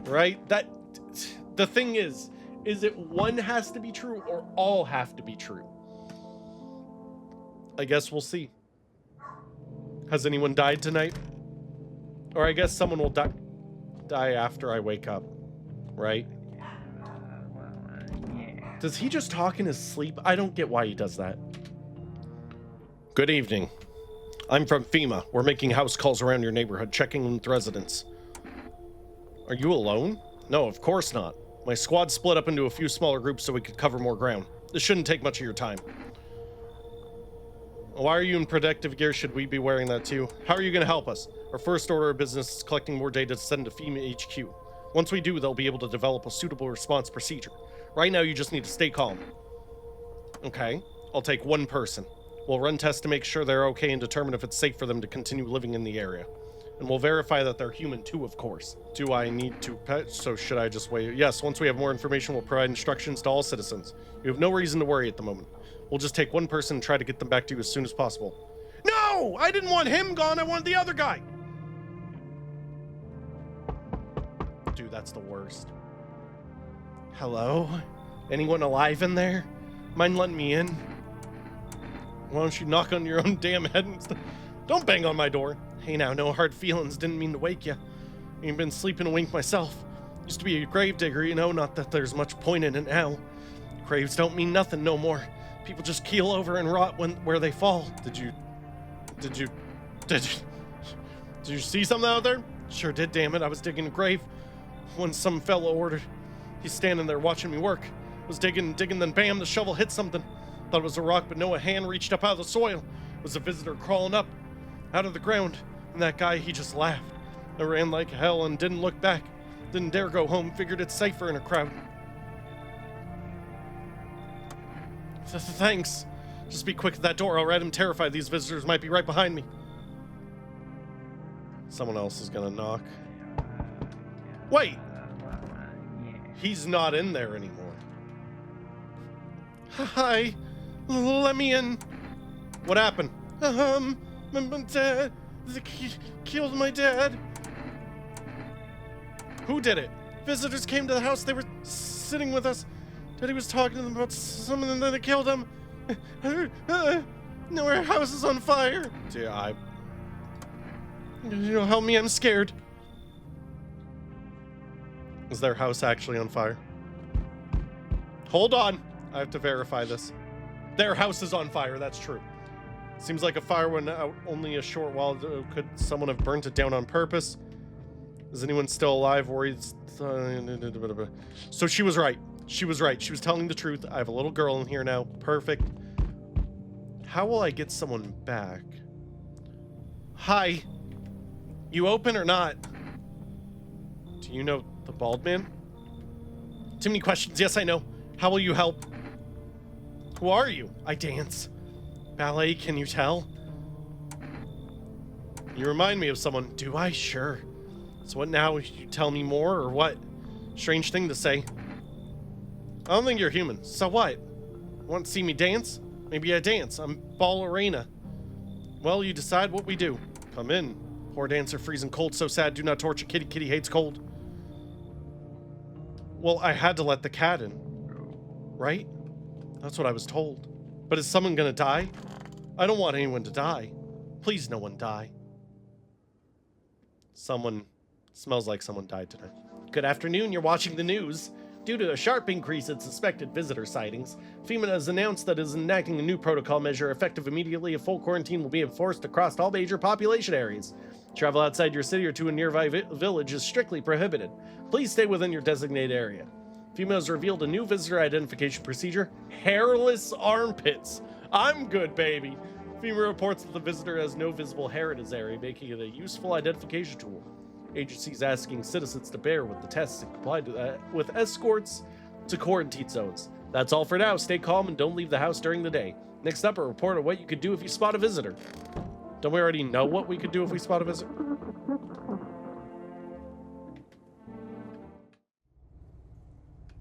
Right? The thing is it one has to be true or all have to be true? I guess we'll see. Has anyone died tonight? Or I guess someone will die after I wake up. Right? Does he just talk in his sleep? I don't get why he does that. Good evening. I'm from FEMA. We're making house calls around your neighborhood, checking with residents. Are you alone? No, of course not. My squad split up into a few smaller groups so we could cover more ground. This shouldn't take much of your time. Why are you in protective gear? Should we be wearing that too? How are you going to help us? Our first order of business is collecting more data to send to FEMA HQ. Once we do, they'll be able to develop a suitable response procedure. Right now, you just need to stay calm. Okay, I'll take 1 person. We'll run tests to make sure they're okay and determine if it's safe for them to continue living in the area. And we'll verify that they're human too, of course. Do I need to pet? So should I just wait? Yes, once we have more information, we'll provide instructions to all citizens. You have no reason to worry at the moment. We'll just take 1 person and try to get them back to you as soon as possible. No! I didn't want him gone, I wanted the other guy! Dude, that's the worst. Hello? Anyone alive in there? Mind letting me in? Why don't you knock on your own damn head instead? Don't bang on my door. Hey now, no hard feelings. Didn't mean to wake you. Ain't been sleeping a wink myself. Used to be a grave digger, you know, not that there's much point in it now. Graves don't mean nothing no more. People just keel over and rot where they fall. Did you see something out there? Sure did, damn it. I was digging a grave when some fellow ordered. He's standing there watching me work. Was digging, then bam, the shovel hit something. Thought it was a rock, but no, a hand reached up out of the soil. It was a visitor crawling up out of the ground. And that guy, he just laughed. I ran like hell and didn't look back. Didn't dare go home, figured it's safer in a crowd. Thanks. Just be quick at that door, alright? I'm terrified these visitors might be right behind me. Someone else is gonna knock. Wait! He's not in there anymore. Hi, let me in. What happened? My dad, they killed my dad. Who did it? Visitors came to the house. They were sitting with us. Daddy was talking to them about something and then they killed him. Now our house is on fire. Yeah, you know, help me, I'm scared. Is their house actually on fire? Hold on. I have to verify this. Their house is on fire, that's true. Seems like a fire went out only a short while ago. Could someone have burnt it down on purpose? Is anyone still alive? Worried? So she was right. She was right. She was telling the truth. I have a little girl in here now. Perfect. How will I get someone back? Hi. You open or not? Do you know the bald man? Too many questions. Yes, I know. How will you help? Who are you? I dance. Ballet, can you tell? You remind me of someone. Do I? Sure. So what now? You tell me more or what? Strange thing to say. I don't think you're human. So what? Want to see me dance? Maybe I dance. I'm ballerina. Well, you decide what we do. Come in. Poor dancer, freezing cold, so sad. Do not torture kitty. Kitty hates cold. Well, I had to let the cat in. Right? That's what I was told. But is someone gonna die? I don't want anyone to die. Please, no one die. Someone smells like someone died today. Good afternoon, you're watching the news. Due to a sharp increase in suspected visitor sightings, FEMA has announced that it is enacting a new protocol measure effective immediately. A full quarantine will be enforced across all major population areas. Travel outside your city or to a nearby village is strictly prohibited. Please stay within your designated area. FEMA has revealed a new visitor identification procedure, hairless armpits. I'm good, baby. FEMA reports that the visitor has no visible hair in his area, making it a useful identification tool. Agencies asking citizens to bear with the tests and comply to that with escorts to quarantine zones. That's all for now. Stay calm and don't leave the house during the day. Next up, a report on what you could do if you spot a visitor. Don't we already know what we could do if we spot a visitor?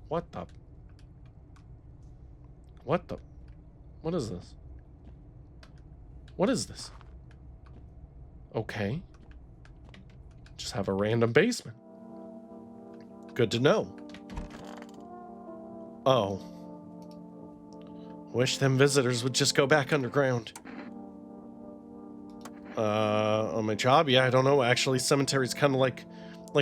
What the? What the? What is this? What is this? Okay. Just have a random basement. Good to know. Oh. Wish them visitors would just go back underground. On my job, yeah, I don't know. Actually, cemetery's kind of like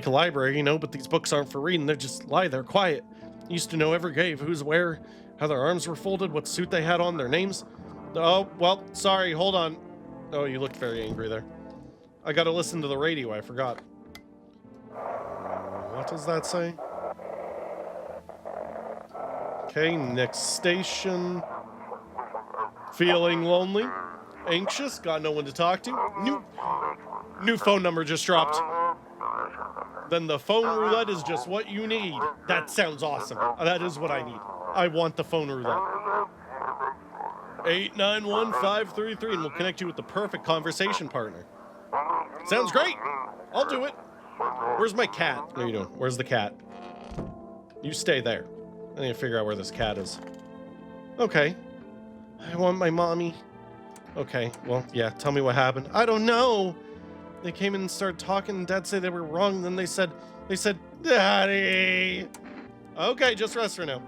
a library, you know, but these books aren't for reading. They just lie there quiet. Used to know every grave, who's where, how their arms were folded, what suit they had on, their names. Oh, well, sorry, hold on. Oh, you looked very angry there. I gotta listen to the radio, I forgot. What does that say? Okay, next station. Feeling lonely? Anxious? Got no one to talk to? New phone number just dropped. Then the phone roulette is just what you need. That sounds awesome. That is what I need. I want the phone roulette. 891-533 and we'll connect you with the perfect conversation partner. Sounds great. I'll do it. Where's my cat? What are you doing? Where's the cat? You stay there. I need to figure out where this cat is. Okay. I want my mommy. Okay, well, yeah, tell me what happened. I don't know. They came in and started talking, and Dad said they were wrong, and then they said, Daddy. Okay, just rest for now.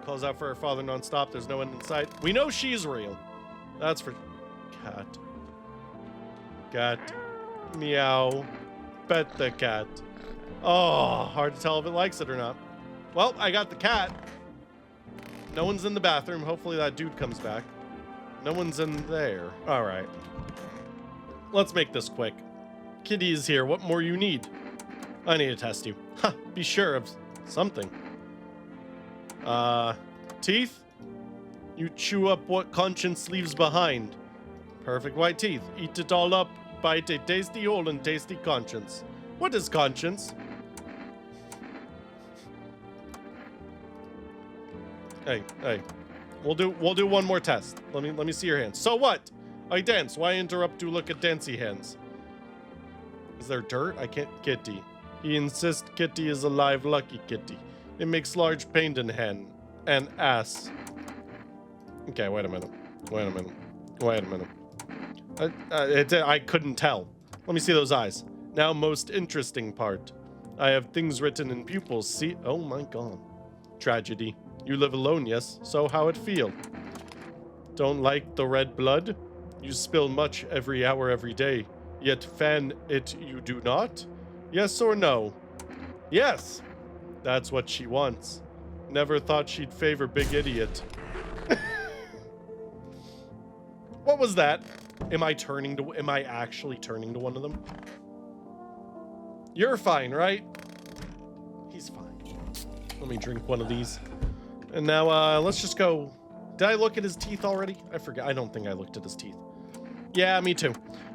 Calls out for her father nonstop. There's no end in sight. We know she's real. That's for cat. Cat. Meow. Pet the cat. Oh, hard to tell if it likes it or not. Well, I got the cat. No one's in the bathroom. Hopefully that dude comes back. No one's in there. All right. Let's make this quick. Kitty is here. What more you need? I need to test you. Ha, be sure of something. Teeth? You chew up what conscience leaves behind. Perfect white teeth. Eat it all up. Bite a tasty hole and tasty conscience. What is conscience? Hey. We'll do one more test. Let me see your hands. So what? I dance. Why interrupt to look at dancy hands? Is there dirt? I can't. Kitty. He insists Kitty is alive. Lucky Kitty. It makes large pain in hand and ass. Okay, wait a minute. I couldn't tell. Let me see those eyes. Now, most interesting part. I have things written in pupils. See? Oh my god. Tragedy. You live alone, yes? So how it feel? Don't like the red blood? You spill much every hour, every day. Yet fan it you do not? Yes or no? Yes! That's what she wants. Never thought she'd favor big idiot. What was that? Am I actually turning to one of them? You're fine, right? He's fine. Let me drink one of these. And now, let's just go. Did I look at his teeth already? I forget. I don't think I looked at his teeth. Yeah, me too.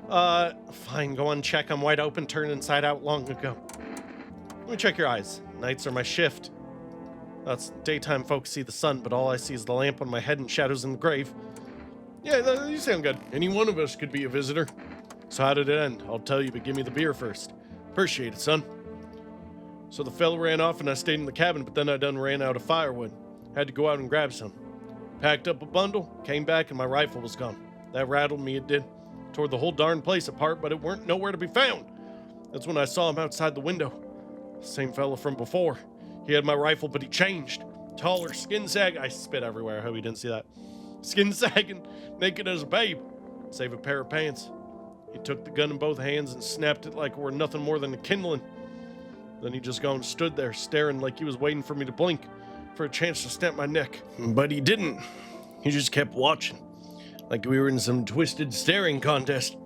Fine. Go on, check. I'm wide open, turned inside out long ago. Let me check your eyes. Nights are my shift. That's daytime folks see the sun, but all I see is the lamp on my head and shadows in the grave. Yeah, you sound good. Any one of us could be a visitor. So how did it end? I'll tell you, but give me the beer first. Appreciate it, son. So the fella ran off and I stayed in the cabin, but then I done ran out of firewood. Had to go out and grab some. Packed up a bundle, came back, and my rifle was gone. That rattled me, it did. Tore the whole darn place apart, but it weren't nowhere to be found. That's when I saw him outside the window. Same fella from before. He had my rifle, but he changed. Taller, skin sag. I spit everywhere. I hope you didn't see that. Skin sagging, naked as a babe. Save a pair of pants. He took the gun in both hands and snapped it like it were nothing more than a kindling. Then he just gone and stood there, staring like he was waiting for me to blink, for a chance to snap my neck. But he didn't. He just kept watching, like we were in some twisted staring contest.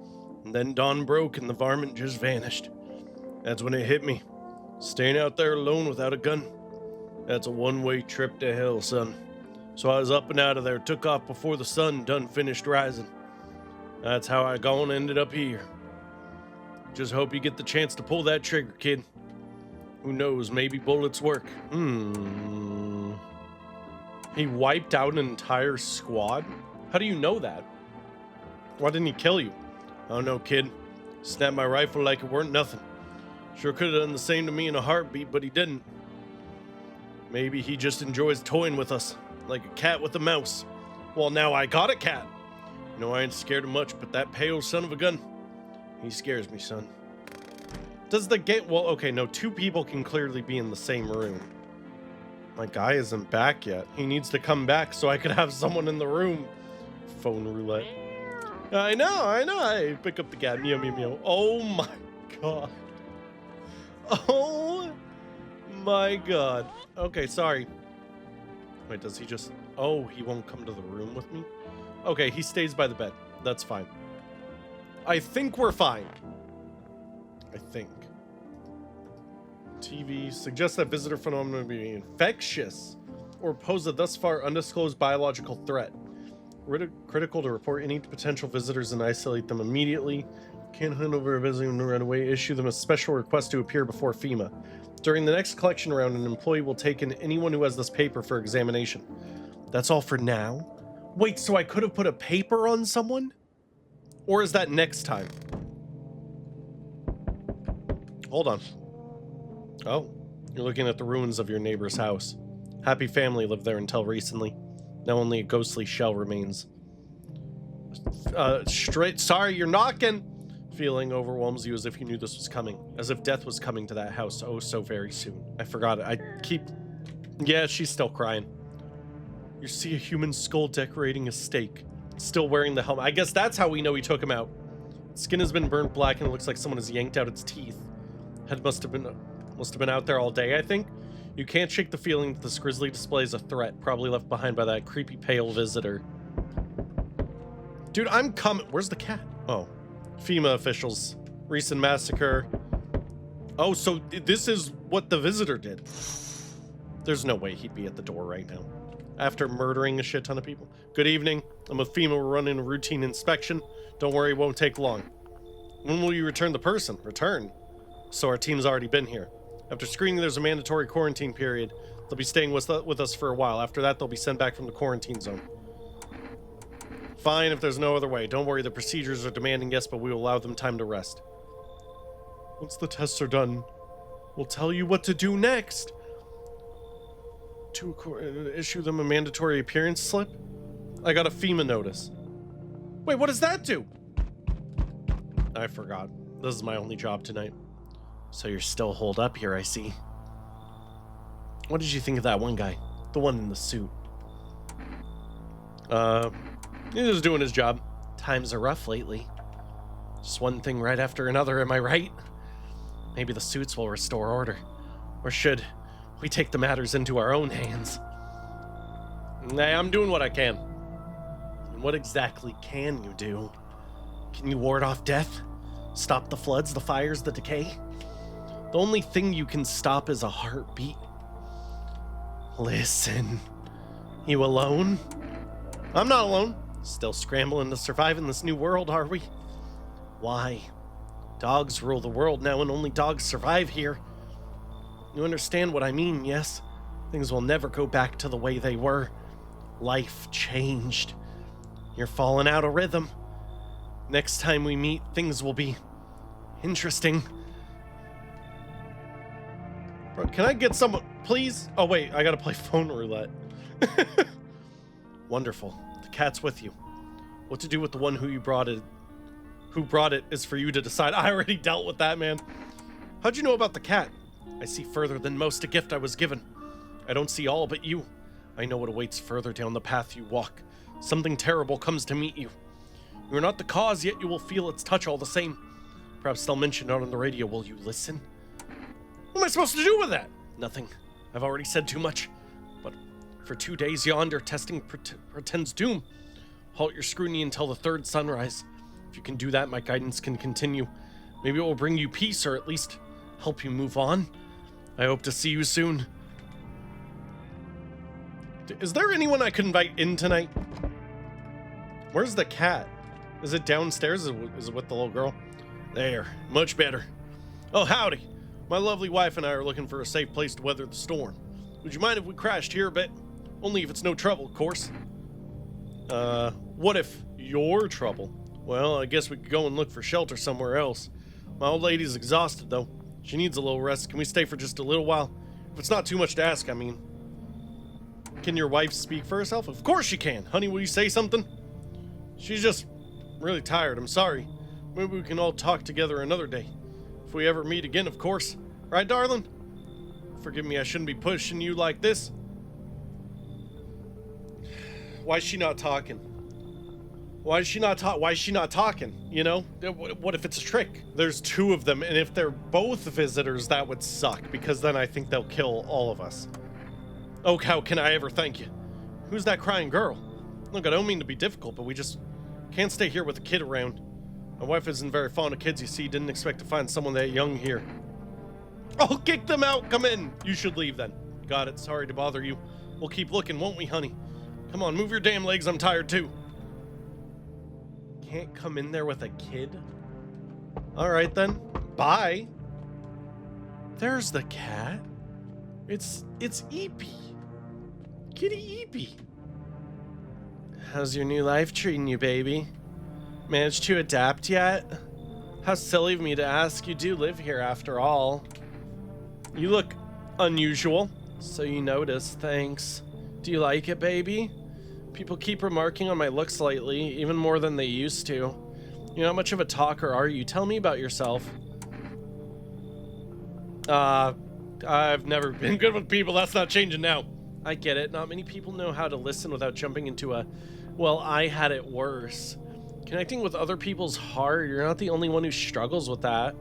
And then dawn broke and the varmint just vanished. That's when it hit me. Staying out there alone without a gun. That's a one-way trip to hell, son. So I was up and out of there, took off before the sun done finished rising. That's how I gone ended up here. Just hope you get the chance to pull that trigger, kid. Who knows, maybe bullets work. He wiped out an entire squad? How do you know that? Why didn't he kill you? I don't know, kid. Snapped my rifle like it weren't nothing. Sure could have done the same to me in a heartbeat, but he didn't. Maybe he just enjoys toying with us, like a cat with a mouse. Well, now I got a cat. You know, I ain't scared of much, but that pale son of a gun, he scares me, son. Does the game... Well, okay, no, two people can clearly be in the same room. My guy isn't back yet. He needs to come back so I could have someone in the room. Phone roulette. I know. I pick up the cat. Meow, meow, meow. Oh my god. Oh my god. Okay, sorry. Wait, does he just... Oh, he won't come to the room with me? Okay, he stays by the bed. That's fine. I think we're fine. I think. TV suggests that visitor phenomenon be infectious or pose a thus far undisclosed biological threat. Critical to report any potential visitors and isolate them immediately. Can't hand over a visitor right away. Issue them a special request to appear before FEMA. During the next collection round, an employee will take in anyone who has this paper for examination. That's all for now? Wait, so I could have put a paper on someone? Or is that next time? Hold on. Oh, you're looking at the ruins of your neighbor's house. Happy family lived there until recently. Now only a ghostly shell remains. Sorry, you're knocking! Feeling overwhelms you as if you knew this was coming. As if death was coming to that house oh so very soon. I forgot it. Yeah, she's still crying. You see a human skull decorating a stake. Still wearing the helmet. I guess that's how we know he took him out. Skin has been burnt black and it looks like someone has yanked out its teeth. Head must have been out there all day, I think. You can't shake the feeling that this grisly display is a threat, probably left behind by that creepy pale visitor. Dude, I'm coming. Where's the cat? Oh. FEMA officials. Recent massacre. Oh, so this is what the visitor did. There's no way he'd be at the door right now. After murdering a shit ton of people. Good evening. I'm with FEMA. We're running a routine inspection. Don't worry, it won't take long. When will you return the person? Return? So our team's already been here. After screening, there's a mandatory quarantine period. They'll be staying with us for a while. After that, they'll be sent back from the quarantine zone. Fine if there's no other way. Don't worry, the procedures are demanding, yes, but we will allow them time to rest. Once the tests are done, we'll tell you what to do next. issue them a mandatory appearance slip. I got a FEMA notice. Wait, what does that do? I forgot. This is my only job tonight. So you're still holed up here, I see. What did you think of that one guy? The one in the suit. He's just doing his job. Times are rough lately. Just one thing right after another, am I right? Maybe the suits will restore order. Or should we take the matters into our own hands? Hey, I'm doing what I can. And what exactly can you do? Can you ward off death? Stop the floods, the fires, the decay? The only thing you can stop is a heartbeat. Listen. You alone? I'm not alone. Still scrambling to survive in this new world, are we? Why? Dogs rule the world now and only dogs survive here. You understand what I mean, yes? Things will never go back to the way they were. Life changed. You're falling out of rhythm. Next time we meet, things will be interesting. Bro, can I get someone, please? Oh wait, I gotta play phone roulette. Wonderful. The cat's with you. What to do with the one who brought it is for you to decide. I already dealt with that, man. How'd you know about the cat? I see further than most a gift I was given. I don't see all but you. I know what awaits further down the path you walk. Something terrible comes to meet you. You're not the cause, yet you will feel its touch all the same. Perhaps they'll mention it on the radio. Will you listen? What am I supposed to do with that? Nothing. I've already said too much. But for 2 days yonder, testing pretends doom. Halt your scrutiny until the third sunrise. If you can do that, my guidance can continue. Maybe it will bring you peace, or at least help you move on. I hope to see you soon. Is there anyone I could invite in tonight? Where's the cat? Is it downstairs? Is it with the little girl? There, much better. Oh, howdy. My lovely wife and I are looking for a safe place to weather the storm. Would you mind if we crashed here a bit? Only if it's no trouble, of course. What if you're trouble? Well, I guess we could go and look for shelter somewhere else. My old lady's exhausted, though. She needs a little rest. Can we stay for just a little while? If it's not too much to ask, I mean. Can your wife speak for herself? Of course she can. Honey, will you say something? She's just really tired. I'm sorry. Maybe we can all talk together another day. If we ever meet again, of course. Right, darling? Forgive me, I shouldn't be pushing you like this. Why is she not talking? Why is she not talking? You know? What if it's a trick? There's two of them, and if they're both visitors, that would suck, because then I think they'll kill all of us. Oh, how can I ever thank you? Who's that crying girl? Look, I don't mean to be difficult, but we just can't stay here with a kid around. My wife isn't very fond of kids, you see. Didn't expect to find someone that young here. I'll kick them out. Come in. You should leave then. Got it. Sorry to bother you. We'll keep looking, won't we, honey? Come on, move your damn legs. I'm tired too. Can't come in there with a kid? All right then. Bye. There's the cat. It's Eepy. Kitty Eepy. How's your new life treating you, baby? Managed to adapt yet? How silly of me to ask. You do live here after all. You look unusual, so you notice. Thanks. Do you like it, baby? People keep remarking on my looks lately, even more than they used to. You're not much of a talker, are you? Tell me about yourself. I've never been good with people. That's not changing now. I get it. Not many people know how to listen without jumping into a, well, I had it worse. Connecting with other people's heart. You're not the only one who struggles with that.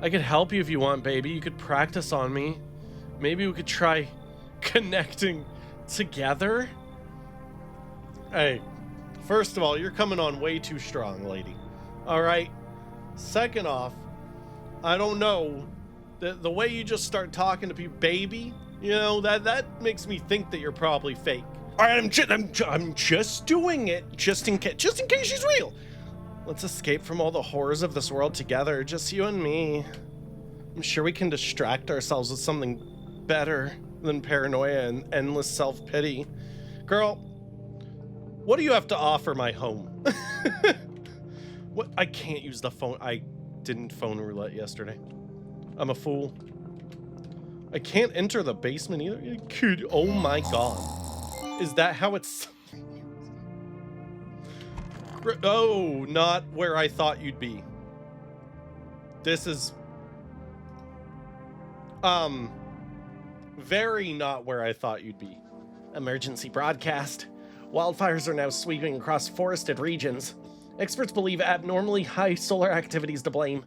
I could help you if you want, baby. You could practice on me. Maybe we could try connecting together. Hey, first of all, you're coming on way too strong, lady. All right. Second off, I don't know. The way you just start talking to people, baby, you know, that makes me think that you're probably fake. All right, I'm just doing it just in case she's real. Let's escape from all the horrors of this world together, just you and me. I'm sure we can distract ourselves with something better than paranoia and endless self-pity. Girl, what do you have to offer my home? What? I can't use the phone. I didn't phone roulette yesterday. I'm a fool. I can't enter the basement either. It could. Oh my god. Is that how it's... Oh, not where I thought you'd be. This is... very not where I thought you'd be. Emergency broadcast. Wildfires are now sweeping across forested regions. Experts believe abnormally high solar activity is to blame.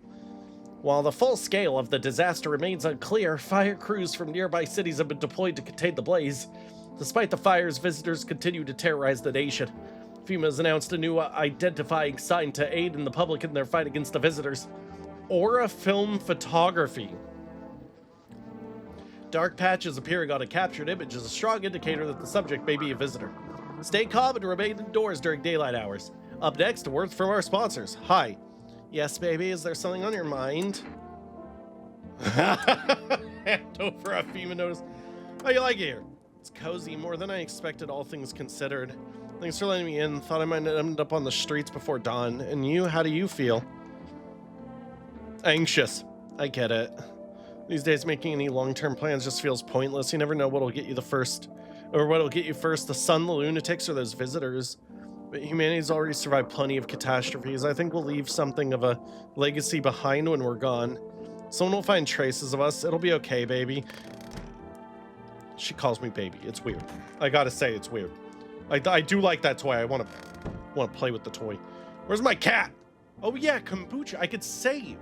While the full scale of the disaster remains unclear, fire crews from nearby cities have been deployed to contain the blaze. Despite the fires, visitors continue to terrorize the nation. FEMA has announced a new identifying sign to aid in the public in their fight against the visitors. Aura film photography. Dark patches appearing on a captured image is a strong indicator that the subject may be a visitor. Stay calm and remain indoors during daylight hours. Up next, a word from our sponsors. Hi. Yes, baby, is there something on your mind? Hand over a FEMA notice. How you like it here? It's cozy, more than I expected, all things considered. Thanks for letting me in. Thought I might end up on the streets before dawn. And you, how do you feel? Anxious. I get it. These days, making any long-term plans just feels pointless. You never know what'll get you the first, or what'll get you first, the sun, the lunatics, or those visitors. But humanity's already survived plenty of catastrophes. I think we'll leave something of a legacy behind when we're gone. Someone will find traces of us. It'll be okay, baby. She calls me baby. It's weird. I gotta say, it's weird. I do like that toy. I want to play with the toy. Where's my cat? Oh yeah, kombucha. I could save.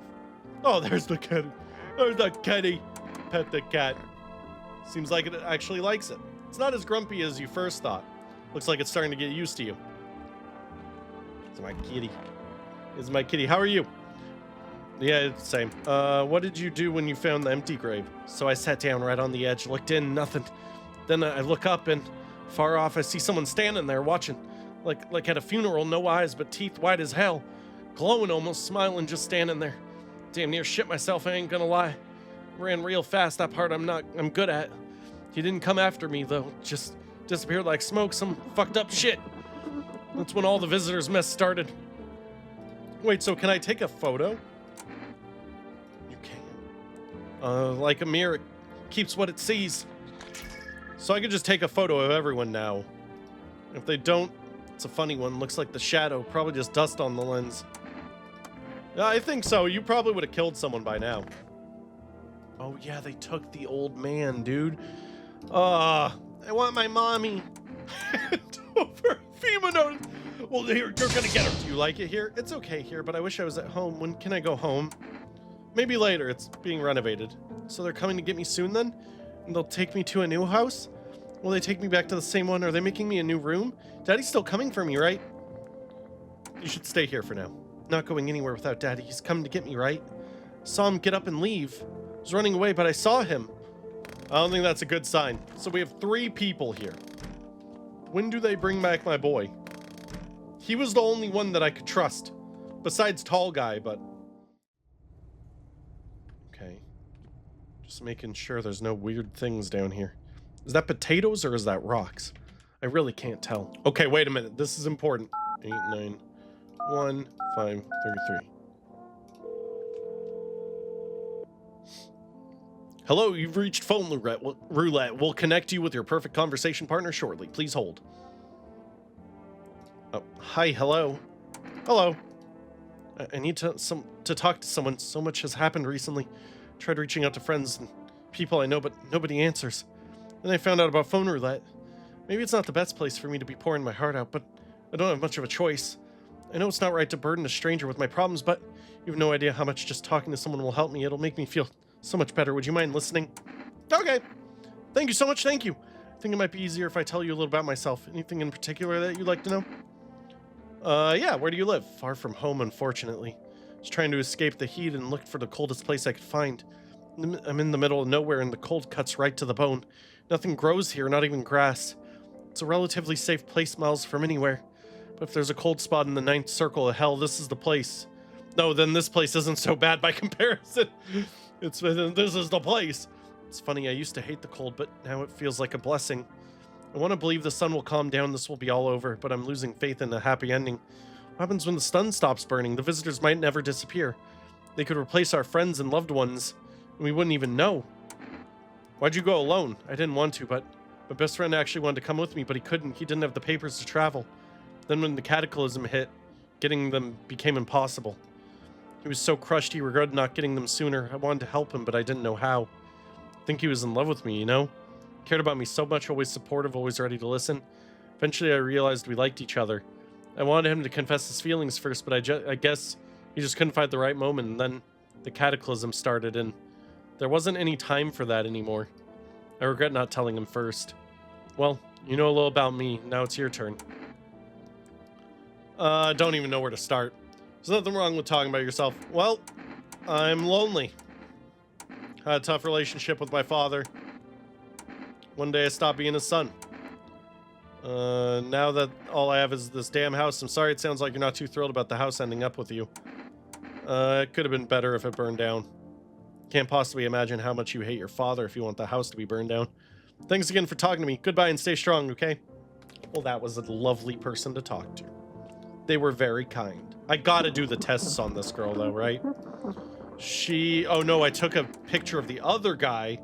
Oh, there's the cat. There's the kitty. Pet the cat. Seems like it actually likes it. It's not as grumpy as you first thought. Looks like it's starting to get used to you. It's my kitty. It's my kitty. How are you? Yeah, it's the same. What did you do when you found the empty grave? So I sat down right on the edge, looked in, nothing. Then I look up and far off I see someone standing there watching. Like at a funeral, no eyes, but teeth white as hell. Glowing almost, smiling, just standing there. Damn near shit myself, I ain't gonna lie. Ran real fast, that part I'm good at. He didn't come after me though, just disappeared like smoke, some fucked up shit. That's when all the visitors' mess started. Wait, so can I take a photo? You can. Like a mirror, it keeps what it sees. So I can just take a photo of everyone now. If they don't, it's a funny one. Looks like the shadow, probably just dust on the lens. Yeah, I think so. You probably would have killed someone by now. Oh yeah, they took the old man, dude. I want my mommy. Over FEMA notice. Well, here, you're gonna get her. Do you like it here? It's okay here, but I wish I was at home. When can I go home? Maybe later. It's being renovated. So they're coming to get me soon then? And they'll take me to a new house? Will they take me back to the same one? Are they making me a new room? Daddy's still coming for me, right? You should stay here for now. Not going anywhere without Daddy. He's coming to get me, right? Saw him get up and leave. I was running away, but I saw him. I don't think that's a good sign. So we have 3 people here. When do they bring back my boy? He was the only one that I could trust. Besides Tall Guy, but... Okay. Just making sure there's no weird things down here. Is that potatoes or is that rocks? I really can't tell. Okay, wait a minute. This is important. 8, 9, 1, 5, 33. Hello, you've reached phone roulette. We'll connect you with your perfect conversation partner shortly. Please hold. Oh, hi, hello. Hello. I need to talk to someone. So much has happened recently. Tried reaching out to friends and people I know, but nobody answers. Then I found out about phone roulette. Maybe it's not the best place for me to be pouring my heart out, but I don't have much of a choice. I know it's not right to burden a stranger with my problems, but you have no idea how much just talking to someone will help me. It'll make me feel so much better. Would you mind listening? Okay. Thank you so much. Thank you. I think it might be easier if I tell you a little about myself. Anything in particular that you'd like to know? Yeah. Where do you live? Far from home, unfortunately. Just trying to escape the heat and looked for the coldest place I could find. I'm in the middle of nowhere and the cold cuts right to the bone. Nothing grows here, not even grass. It's a relatively safe place miles from anywhere. But if there's a cold spot in the 9th circle of hell, this is the place. No, then this place isn't so bad by comparison. This is the place. It's funny, I used to hate the cold, but now it feels like a blessing. I want to believe the sun will calm down, this will be all over, but I'm losing faith in a happy ending. What happens when the sun stops burning? The visitors might never disappear. They could replace our friends and loved ones, and we wouldn't even know. Why'd you go alone? I didn't want to, but my best friend actually wanted to come with me, but he couldn't. He didn't have the papers to travel. Then when the cataclysm hit, getting them became impossible. He was so crushed he regretted not getting them sooner. I wanted to help him, but I didn't know how. I think he was in love with me, you know? Cared about me so much, always supportive, always ready to listen. Eventually I realized we liked each other. I wanted him to confess his feelings first, but I guess he just couldn't find the right moment, and then the cataclysm started, and there wasn't any time for that anymore. I regret not telling him first. Well, you know a little about me. Now it's your turn. I don't even know where to start. There's nothing wrong with talking about yourself. Well, I'm lonely. I had a tough relationship with my father. One day I stopped being his son. Now that all I have is this damn house, I'm sorry it sounds like you're not too thrilled about the house ending up with you. It could have been better if it burned down. Can't possibly imagine how much you hate your father if you want the house to be burned down. Thanks again for talking to me. Goodbye and stay strong, okay? Well, that was a lovely person to talk to. They were very kind. I gotta do the tests on this girl, though, right? Oh no, I took a picture of the other guy.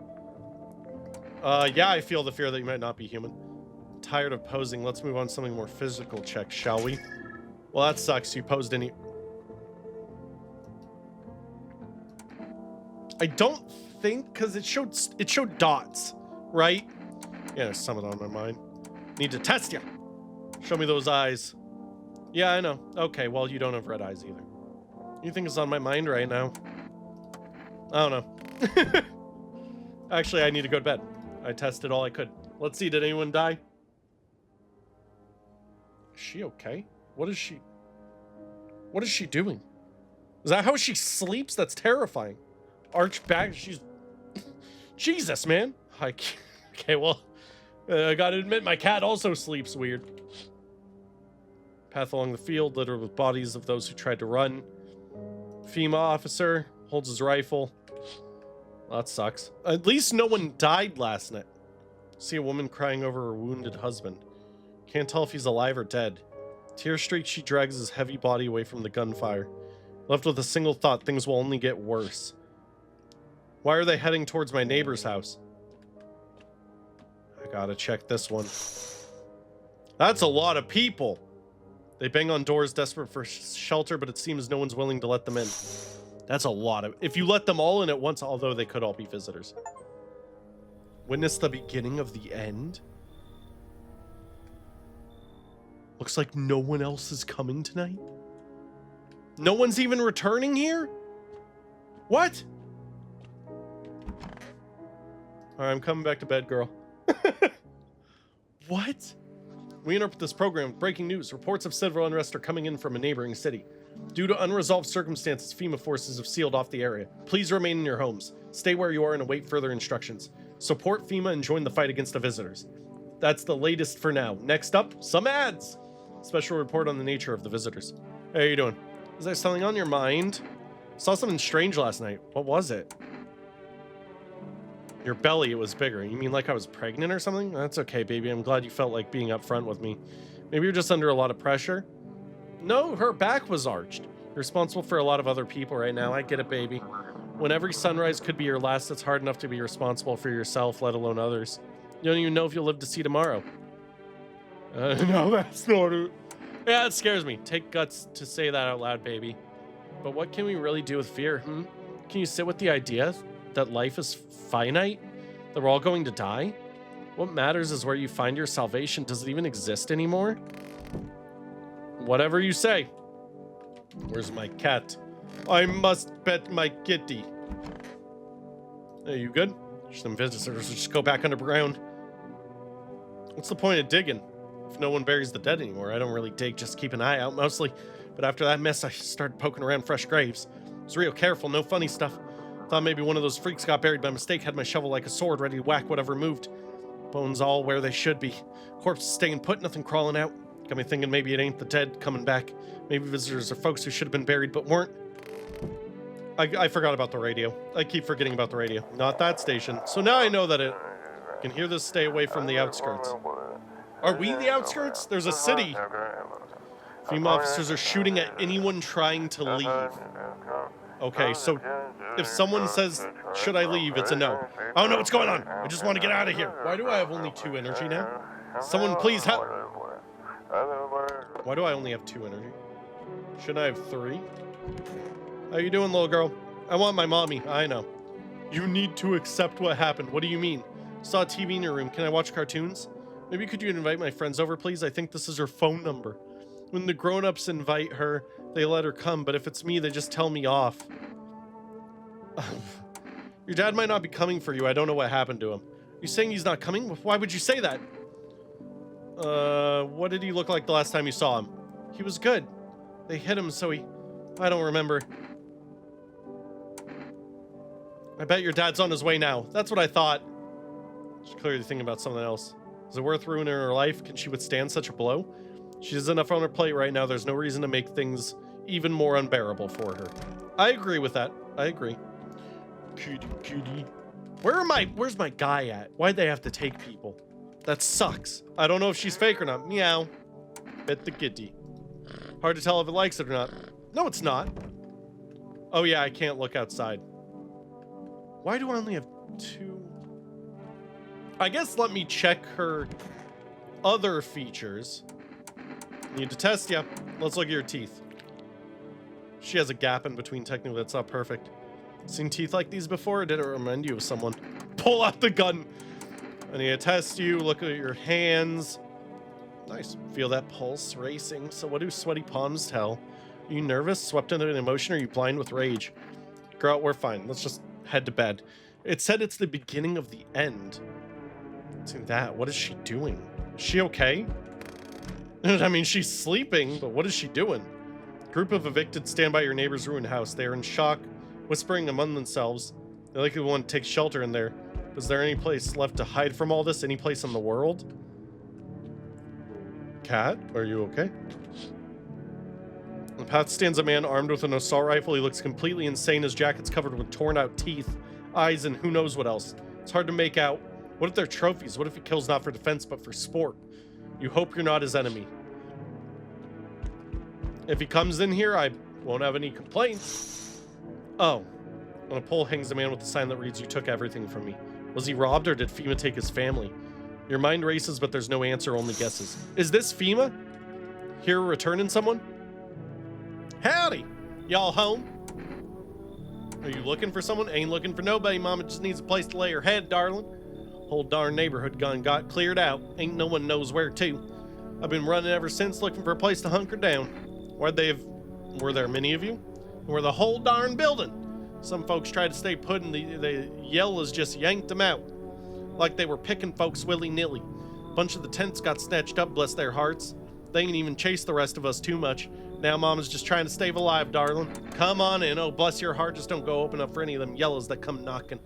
Yeah, I feel the fear that you might not be human. Tired of posing. Let's move on to something more physical check, shall we? Well, that sucks. You posed any... I don't think, because it showed dots, right? Yeah, there's something on my mind. Need to test you. Show me those eyes. Yeah, I know. Okay, well, you don't have red eyes either. You think it's on my mind right now? I don't know. Actually, I need to go to bed. I tested all I could. Let's see, did anyone die? Is she okay? What is she doing? Is that how she sleeps? That's terrifying. Arch back, she's... Jesus, man. Okay, well, I gotta admit, my cat also sleeps weird. Path along the field, littered with bodies of those who tried to run. FEMA officer holds his rifle. Well, that sucks. At least no one died last night. See a woman crying over her wounded husband. Can't tell if he's alive or dead. Tear-streaked, she drags his heavy body away from the gunfire. Left with a single thought, things will only get worse. Why are they heading towards my neighbor's house? I gotta check this one. That's a lot of people. They bang on doors, desperate for shelter, but it seems no one's willing to let them in. That's a lot of... If you let them all in at once, although they could all be visitors. Witness the beginning of the end? Looks like no one else is coming tonight. No one's even returning here? What? Alright, I'm coming back to bed, girl. What? We interrupt this program with breaking news. Reports of civil unrest are coming in from a neighboring city. Due to unresolved circumstances, FEMA forces have sealed off the area. Please remain in your homes. Stay where you are and await further instructions. Support FEMA and join the fight against the visitors. That's the latest for now. Next up, some ads. Special report on the nature of the visitors. Hey, how you doing? Is there something on your mind? Saw something strange last night. What was it? Your belly, it was bigger. You mean like I was pregnant or something? That's okay, baby. I'm glad you felt like being upfront with me. Maybe you're just under a lot of pressure? No, her back was arched. You're responsible for a lot of other people right now. I get it, baby. When every sunrise could be your last, it's hard enough to be responsible for yourself, let alone others. You don't even know if you'll live to see tomorrow. No, that's not it. Yeah, it scares me. Take guts to say that out loud, baby. But what can we really do with fear, hmm? Can you sit with the idea that life is finite? That we're all going to die? What matters is where you find your salvation. Does it even exist anymore? Whatever you say. Where's my cat? I must pet my kitty. Are you good? Some visitors just go back underground. What's the point of digging? If no one buries the dead anymore, I don't really dig, just keep an eye out mostly. But after that mess, I started poking around fresh graves. I was real careful, no funny stuff. Thought maybe one of those freaks got buried by mistake, had my shovel like a sword ready to whack whatever moved. Bones all where they should be. Corpses staying put, nothing crawling out. Got me thinking maybe it ain't the dead coming back. Maybe visitors are folks who should have been buried but weren't. I forgot about the radio. I keep forgetting about the radio. Not that station. So now I know that it can hear this. Stay away from the outskirts. Are we the outskirts? There's a city. FEMA officers are shooting at anyone trying to leave. Okay, so if someone says, should I leave, it's a no. I don't know what's going on. I just want to get out of here. Why do I have only 2 energy now? Someone please help. Why do I only have 2 energy? Shouldn't I have 3? How you doing, little girl? I want my mommy. I know. You need to accept what happened. What do you mean? Saw a TV in your room. Can I watch cartoons? Maybe could you invite my friends over, please? I think this is her phone number. When the grown-ups invite her, they let her come, but if it's me, they just tell me off. Your dad might not be coming for you. I don't know what happened to him. You saying he's not coming? Why would you say that? What did he look like the last time you saw him? He was good. They hit him, so I don't remember. I bet your dad's on his way now. That's what I thought. She's clearly thinking about something else. Is it worth ruining her life? Can she withstand such a blow? She has enough on her plate right now. There's no reason to make things even more unbearable for her. I agree with that. I agree. Cutie. Where's my guy at? Why'd they have to take people? That sucks. I don't know if she's fake or not. Meow. Bet the kitty. Hard to tell if it likes it or not. No, it's not. Oh yeah, I can't look outside. Why do I only have 2? I guess let me check her other features. Need to test ya. Let's look at your teeth. She has a gap in between. Technically, that's not perfect. Seen teeth like these before, or did it remind you of someone? Pull out the gun. I need to test you. Look at your hands. Nice. Feel that pulse racing. So what do sweaty palms tell? Are you nervous, swept into an emotion, or are you blind with rage? Girl, we're fine. Let's just head to bed. It said it's the beginning of the end. See that? What is she doing? Is she okay? I mean, she's sleeping, but what is she doing? Group of evicted stand by your neighbor's ruined house. They are in shock, whispering among themselves. They likely want to take shelter in there. Is there any place left to hide from all this? Any place in the world? Cat, are you okay? On the path stands a man armed with an assault rifle. He looks completely insane. His jacket's covered with torn out teeth, eyes, and who knows what else. It's hard to make out. What if they're trophies? What if he kills not for defense, but for sport? You hope you're not his enemy. If he comes in here, I won't have any complaints. Oh. On a pole hangs a man with a sign that reads, "You took everything from me." Was he robbed, or did FEMA take his family? Your mind races, but there's no answer, only guesses. Is this FEMA? Here returning someone? Howdy! Y'all home? Are you looking for someone? Ain't looking for nobody. Mama just needs a place to lay her head, darling. Whole darn neighborhood got cleared out. Ain't no one knows where to. I've been running ever since, looking for a place to hunker down. Were there many of you? Or the whole darn building? Some folks tried to stay put and the yellows just yanked them out. Like they were picking folks willy-nilly. A bunch of the tents got snatched up, bless their hearts. They ain't even chased the rest of us too much. Now Mama's just trying to stay alive, darling. Come on in. Oh, bless your heart. Just don't go open up for any of them yellows that come knocking.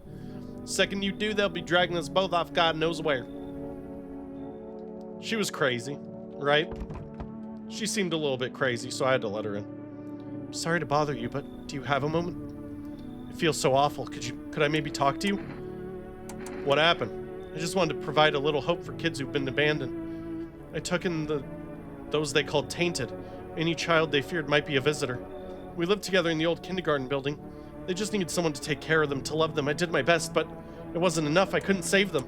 Second you do, they'll be dragging us both off God knows where. She was crazy, right? She seemed a little bit crazy, so I had to let her in. I'm sorry to bother you, but do you have a moment? It feels so awful. Could I maybe talk to you? What happened? I just wanted to provide a little hope for kids who've been abandoned. I took in those they called tainted. Any child they feared might be a visitor. We lived together in the old kindergarten building. They just needed someone to take care of them, to love them. I did my best, but it wasn't enough. I couldn't save them.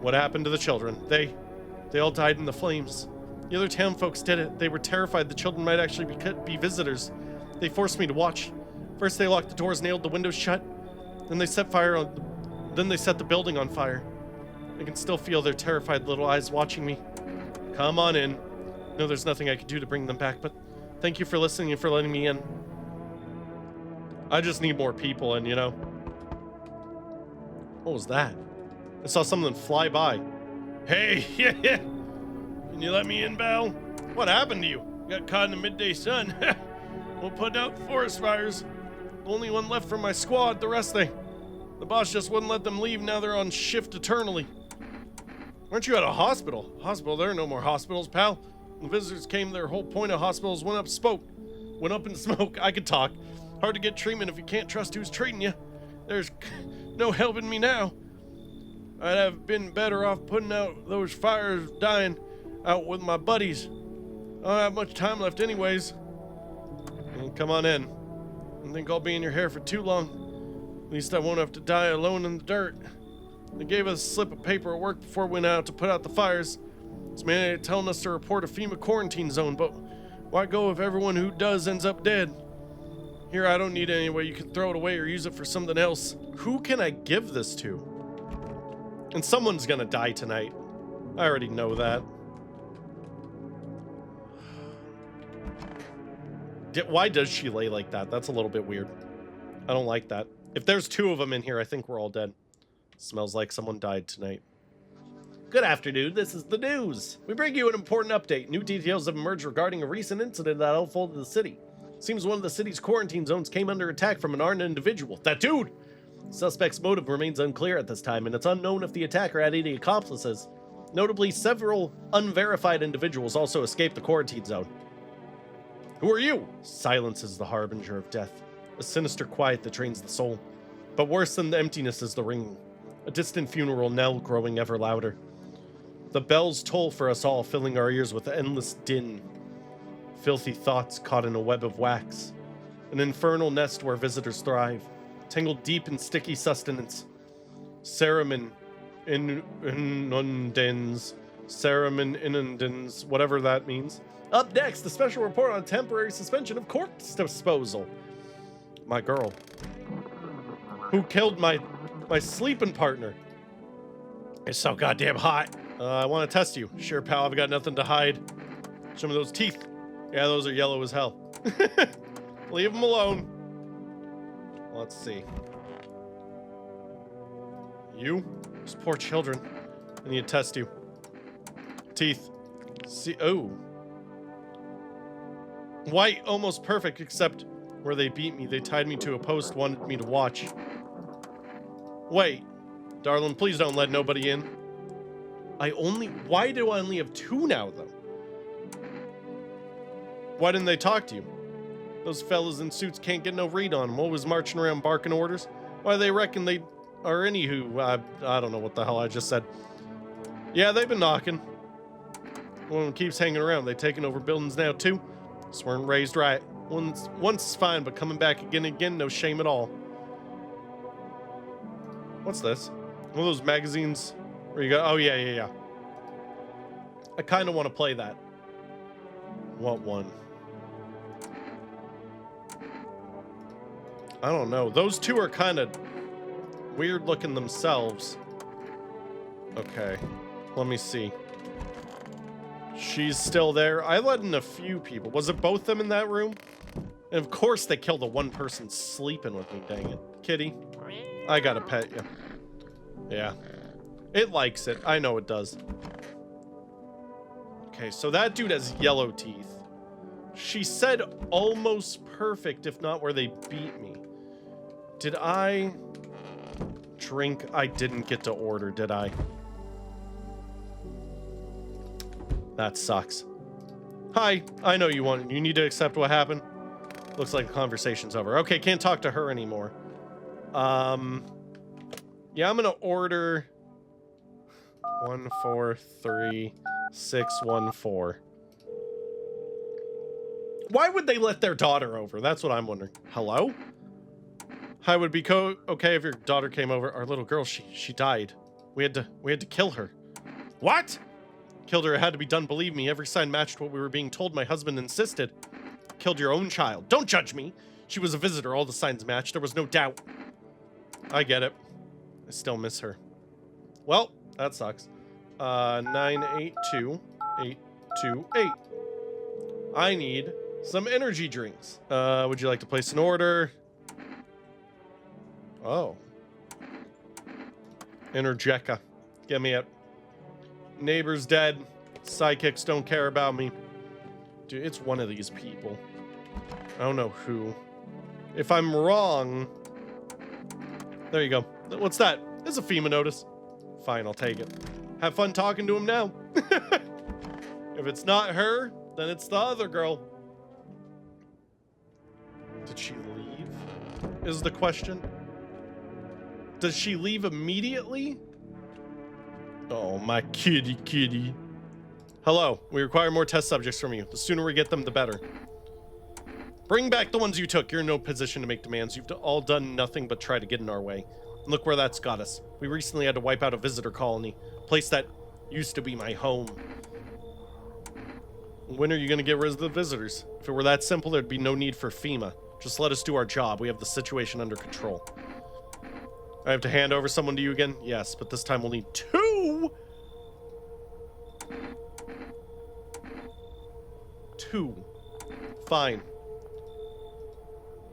What happened to the children? They all died in the flames. The other town folks did it. They were terrified the children might actually be visitors. They forced me to watch. First they locked the doors, nailed the windows shut. Then they set the building on fire. I can still feel their terrified little eyes watching me. Come on in. No, there's nothing I can do to bring them back, but thank you for listening and for letting me in. I just need more people in, you know. What was that? I saw something fly by. Hey, yeah. Can you let me in, Belle? What happened to you? Got caught in the midday sun. We'll put out forest fires. Only one left from my squad. The rest the boss just wouldn't let them leave. Now they're on shift eternally. Aren't you at a hospital? Hospital? There are no more hospitals, pal. When visitors came, their whole point of hospitals went up in smoke. I could talk. Hard to get treatment if you can't trust who's treating you. There's no helping me now. I'd have been better off putting out those fires, dying out with my buddies. I don't have much time left anyways. Come on in. I think I'll be in your hair for too long. At least I won't have to die alone in the dirt. They gave us a slip of paper at work before we went out to put out the fires. It's mandated telling us to report a FEMA quarantine zone, but why go if everyone who does ends up dead? Here, I don't need it anyway. You can throw it away or use it for something else. Who can I give this to? And someone's gonna die tonight. I already know that. Why does she lay like that? That's a little bit weird. I don't like that. If there's two of them in here, I think we're all dead. Smells like someone died tonight. Good afternoon, this is the news. We bring you an important update. New details have emerged regarding a recent incident that unfolded in the city. Seems one of the city's quarantine zones came under attack from an armed individual. That dude! Suspect's motive remains unclear at this time, and it's unknown if the attacker had any accomplices. Notably, several unverified individuals also escaped the quarantine zone. Who are you? Silence is the harbinger of death. A sinister quiet that drains the soul. But worse than the emptiness is the ringing. A distant funeral knell growing ever louder. The bells toll for us all, filling our ears with endless din. Filthy thoughts caught in a web of wax. An infernal nest where visitors thrive. Tangled deep in sticky sustenance. Cereman inundans. Cereman inundans. Whatever that means. Up next, the special report on temporary suspension of corpse disposal. My girl. Who killed my sleeping partner. It's so goddamn hot. I want to test you. Sure, pal, I've got nothing to hide. Show me those teeth. Yeah, those are yellow as hell. Leave them alone. Let's see. You? Those poor children. I need to test you. Teeth. See, oh. White, almost perfect, except where they beat me. They tied me to a post, wanted me to watch. Wait. Darling, please don't let nobody in. Why do I only have two now, though? Why didn't they talk to you? Those fellas in suits can't get no read on them. Always marching around barking orders. Why do they reckon they are anywho? I don't know what the hell I just said. Yeah, they've been knocking. One of them keeps hanging around. They taking over buildings now, too. Just weren't raised right. Once is fine, but coming back again and again, no shame at all. What's this? One of those magazines where you go, oh, yeah. I kind of want to play that. What one? I don't know. Those two are kind of weird looking themselves. Okay. Let me see. She's still there. I let in a few people. Was it both them in that room? And of course they killed the one person sleeping with me, dang it. Kitty, I gotta pet you. Yeah. It likes it. I know it does. Okay, so that dude has yellow teeth. She said almost perfect, if not where they beat me. Did I drink? I didn't get to order, did I? That sucks. Hi, I know you need to accept what happened. Looks like the conversation's over. Okay, can't talk to her anymore. Yeah, I'm gonna order 143614. Why would they let their daughter over? That's what I'm wondering. Hello? Hi, would it be okay if your daughter came over? Our little girl, she died. We had to kill her. What? Killed her, it had to be done, believe me. Every sign matched what we were being told. My husband insisted. Killed your own child. Don't judge me. She was a visitor. All the signs matched. There was no doubt. I get it. I still miss her. Well, that sucks. 982828. I need some energy drinks. Would you like to place an order? Oh. Energeca. Give me it. Neighbor's dead. Sidekicks don't care about me. Dude, it's one of these people. I don't know who. If I'm wrong... There you go. What's that? It's a FEMA notice. Fine, I'll take it. Have fun talking to him now. If it's not her, then it's the other girl. Did she leave? Is the question. Does she leave immediately? Oh, my kitty. Hello, we require more test subjects from you. The sooner we get them, the better. Bring back the ones you took. You're in no position to make demands. You've all done nothing but try to get in our way. And look where that's got us. We recently had to wipe out a visitor colony, a place that used to be my home. When are you going to get rid of the visitors? If it were that simple, there'd be no need for FEMA. Just let us do our job. We have the situation under control. I have to hand over someone to you again? Yes, but this time we'll need 2! 2. Fine.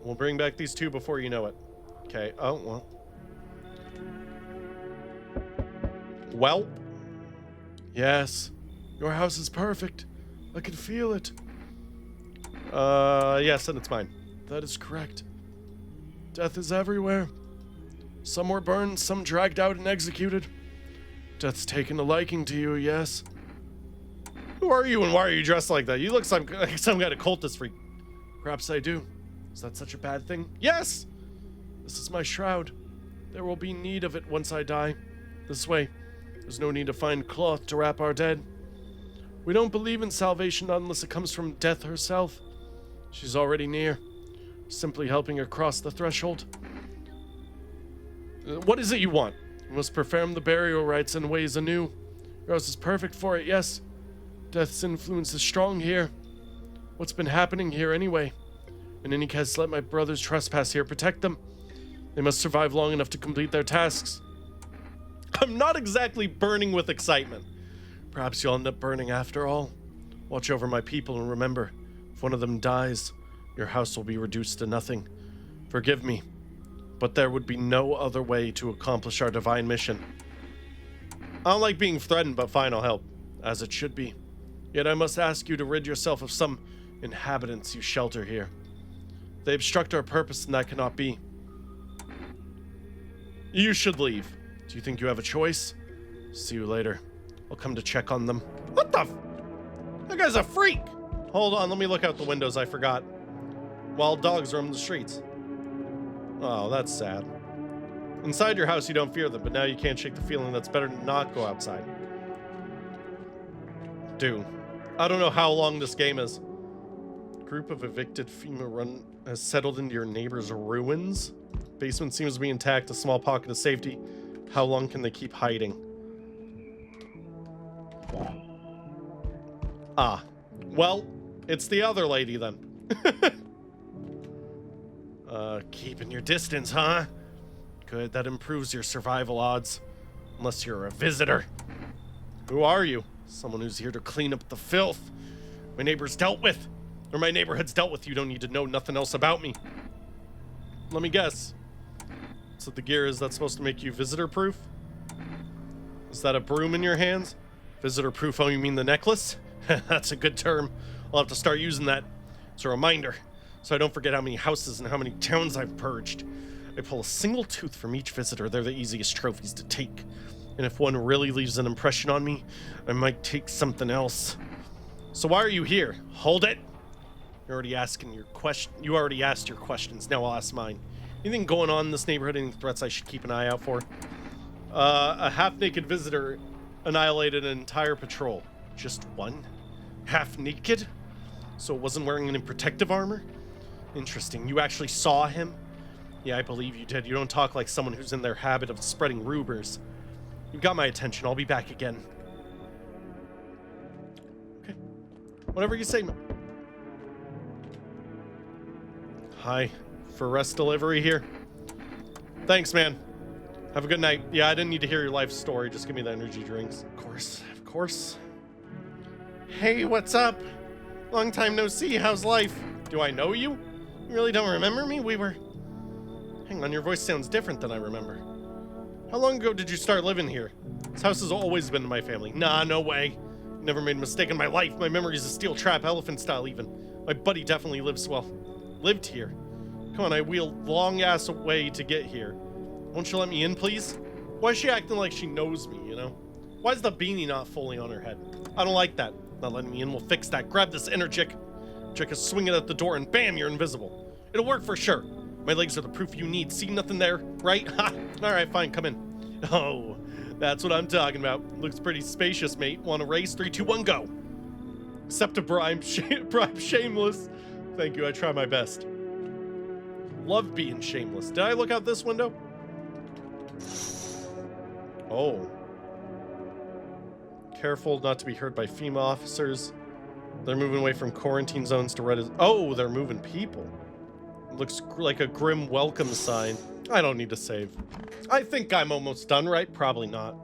We'll bring back these 2 before you know it. Okay. Oh, well. Well. Yes. Your house is perfect. I can feel it. Yes, and it's mine. That is correct. Death is everywhere. Some were burned, some dragged out and executed. Death's taken a liking to you, yes. Who are you and why are you dressed like that? You look like some kind of cultist freak. Perhaps I do. Is that such a bad thing? Yes! This is my shroud. There will be need of it once I die. This way. There's no need to find cloth to wrap our dead. We don't believe in salvation unless it comes from death herself. She's already near. Simply helping her cross the threshold. What is it you want? You must perform the burial rites in ways anew. Your house is perfect for it, yes. Death's influence is strong here. What's been happening here anyway? In any case, let my brothers trespass here. Protect them. They must survive long enough to complete their tasks. I'm not exactly burning with excitement. Perhaps you'll end up burning after all. Watch over my people and remember, if one of them dies, your house will be reduced to nothing. Forgive me, but there would be no other way to accomplish our divine mission. I don't like being threatened, but fine, I'll help. As it should be. Yet I must ask you to rid yourself of some inhabitants you shelter here. They obstruct our purpose, and that cannot be. You should leave. Do you think you have a choice? See you later. I'll come to check on them. What the f- That guy's a freak! Hold on, let me look out the windows, I forgot. Wild dogs roam the streets. Oh, that's sad. Inside your house you don't fear them, but now you can't shake the feeling that's better to not go outside. Dude, I don't know how long this game is. Group of evicted FEMA run has settled into your neighbor's ruins. Basement seems to be intact, a small pocket of safety. How long can they keep hiding? Ah, well, it's the other lady then. Keeping your distance, huh? Good, that improves your survival odds. Unless you're a visitor. Who are you? Someone who's here to clean up the filth my neighbor's dealt with. Or my neighborhood's dealt with. You don't need to know nothing else about me. Let me guess. So the gear, is that supposed to make you visitor-proof? Is that a broom in your hands? Visitor-proof, oh, you mean the necklace? That's a good term. I'll have to start using that. It's a reminder, so I don't forget how many houses and how many towns I've purged. I pull a single tooth from each visitor. They're the easiest trophies to take. And if one really leaves an impression on me, I might take something else. So why are you here? Hold it! You already asked your questions. Now I'll ask mine. Anything going on in this neighborhood? Any threats I should keep an eye out for? A half-naked visitor annihilated an entire patrol. Just one? Half-naked? So it wasn't wearing any protective armor? Interesting. You actually saw him? Yeah, I believe you did. You don't talk like someone who's in their habit of spreading rumors. You've got my attention. I'll be back again. Okay. Whatever you say, man. Hi. For rest delivery here? Thanks, man. Have a good night. Yeah, I didn't need to hear your life story. Just give me the energy drinks. Of course. Of course. Hey, what's up? Long time no see. How's life? Do I know you? You really don't remember me? Hang on, your voice sounds different than I remember. How long ago did you start living here? This house has always been in my family. Nah, no way. Never made a mistake in my life. My memory's a steel trap, elephant style even. My buddy definitely lived here. Come on, I wheeled long-ass way to get here. Won't you let me in, please? Why is she acting like she knows me, you know? Why is the beanie not fully on her head? I don't like that. Not letting me in will fix that. Grab this energic. Check a swing it at the door and bam, you're invisible. It'll work for sure. My legs are the proof you need. See nothing there, right? Ha! Alright, fine, come in. Oh, that's what I'm talking about. Looks pretty spacious, mate. Want a race? 3, 2, 1, go. Accept a bribe. Bribe shameless. Thank you, I try my best. Love being shameless. Did I look out this window? Oh. Careful not to be heard by FEMA officers. They're moving away from quarantine zones to red. Oh, they're moving people. Looks like a grim welcome sign. I don't need to save. I think I'm almost done, right? Probably not.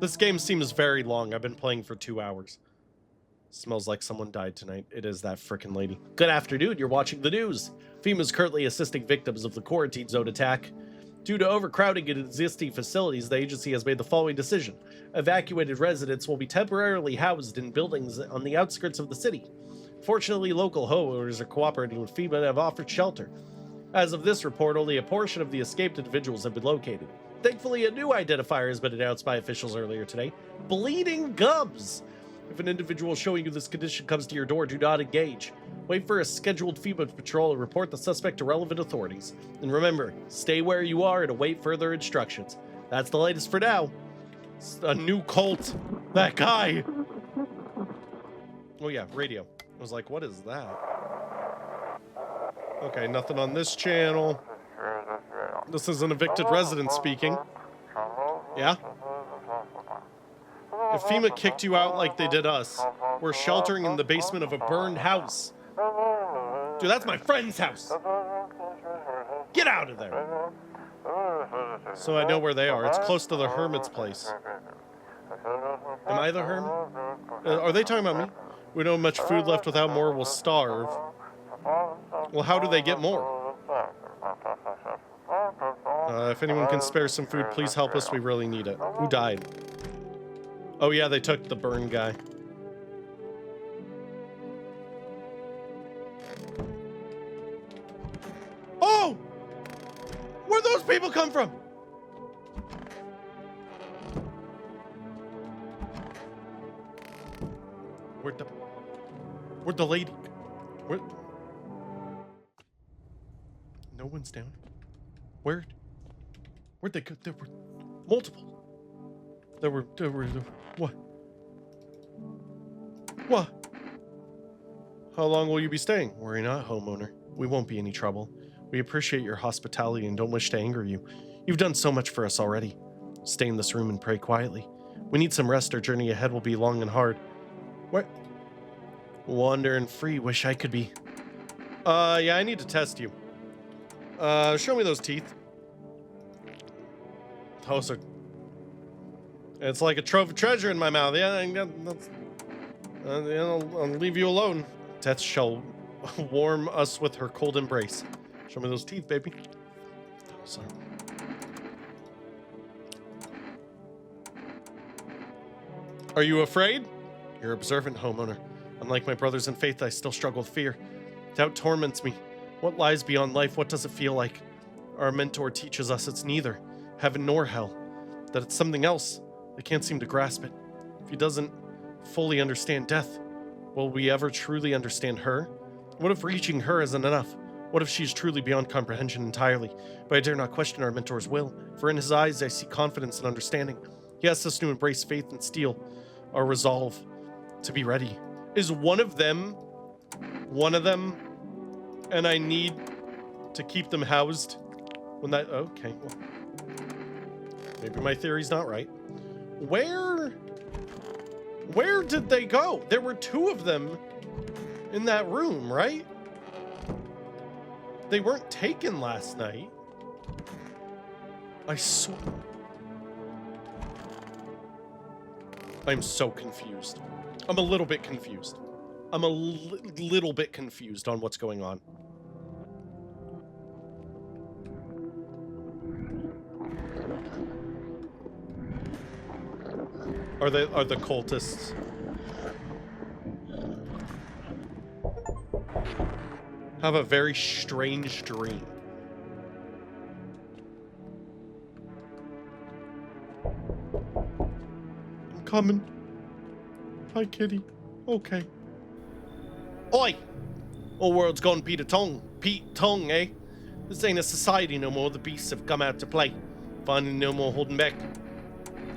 This game seems very long. I've been playing for 2 hours. Smells like someone died tonight. It is that frickin' lady. Good afternoon, you're watching the news. FEMA's currently assisting victims of the quarantine zone attack. Due to overcrowding in existing facilities, the agency has made the following decision. Evacuated residents will be temporarily housed in buildings on the outskirts of the city. Fortunately, local homeowners are cooperating with FEMA and have offered shelter. As of this report, only a portion of the escaped individuals have been located. Thankfully, a new identifier has been announced by officials earlier today. Bleeding gums! If an individual showing you this condition comes to your door, do not engage. Wait for a scheduled FEMA patrol and report the suspect to relevant authorities. And remember, stay where you are and await further instructions. That's the latest for now. It's a new cult. That guy. Oh yeah, radio. I was like, what is that? Okay, nothing on this channel. This is an evicted resident speaking. Yeah? If FEMA kicked you out like they did us, we're sheltering in the basement of a burned house. Dude, that's my friend's house. Get out of there. So I know where they are. It's close to the hermit's place. Am I the hermit? Are they talking about me? We don't have much food left. Without more, we'll starve. Well, how do they get more? If anyone can spare some food, please help us. We really need it. Who died? Oh yeah, they took the burn guy. Oh! Where'd those people come from? Where'd the lady? No one's down. Where'd they go? There were multiple. There were what? What? How long will you be staying? Worry not, homeowner. We won't be any trouble. We appreciate your hospitality and don't wish to anger you. You've done so much for us already. Stay in this room and pray quietly. We need some rest. Our journey ahead will be long and hard. What? Wander and free. Wish I could be. Yeah, I need to test you. Show me those teeth. Those are... It's like a trove of treasure in my mouth. Yeah, I'll leave you alone. Death shall warm us with her cold embrace. Show me those teeth, baby. Sorry. Are you afraid? You're observant, homeowner. Unlike my brothers in faith, I still struggle with fear. Doubt torments me. What lies beyond life? What does it feel like? Our mentor teaches us it's neither heaven nor hell. That it's something else. I can't seem to grasp it. If he doesn't fully understand death, will we ever truly understand her? What if reaching her isn't enough? What if she's truly beyond comprehension entirely? But I dare not question our mentor's will, for in his eyes I see confidence and understanding. He asks us to embrace faith and steel our resolve to be ready. Is one of them, and I need to keep them housed when that... Okay, well, maybe my theory's not right. Where did they go? There were two of them in that room, right? They weren't taken last night. I swear. I'm so confused. I'm a little bit confused. I'm a little bit confused on what's going on. Are the cultists? Have a very strange dream. I'm coming. Hi, kitty. Okay. Oi! All world's gone Pete tongue, eh? This ain't a society no more. The beasts have come out to play. Finding no more holding back.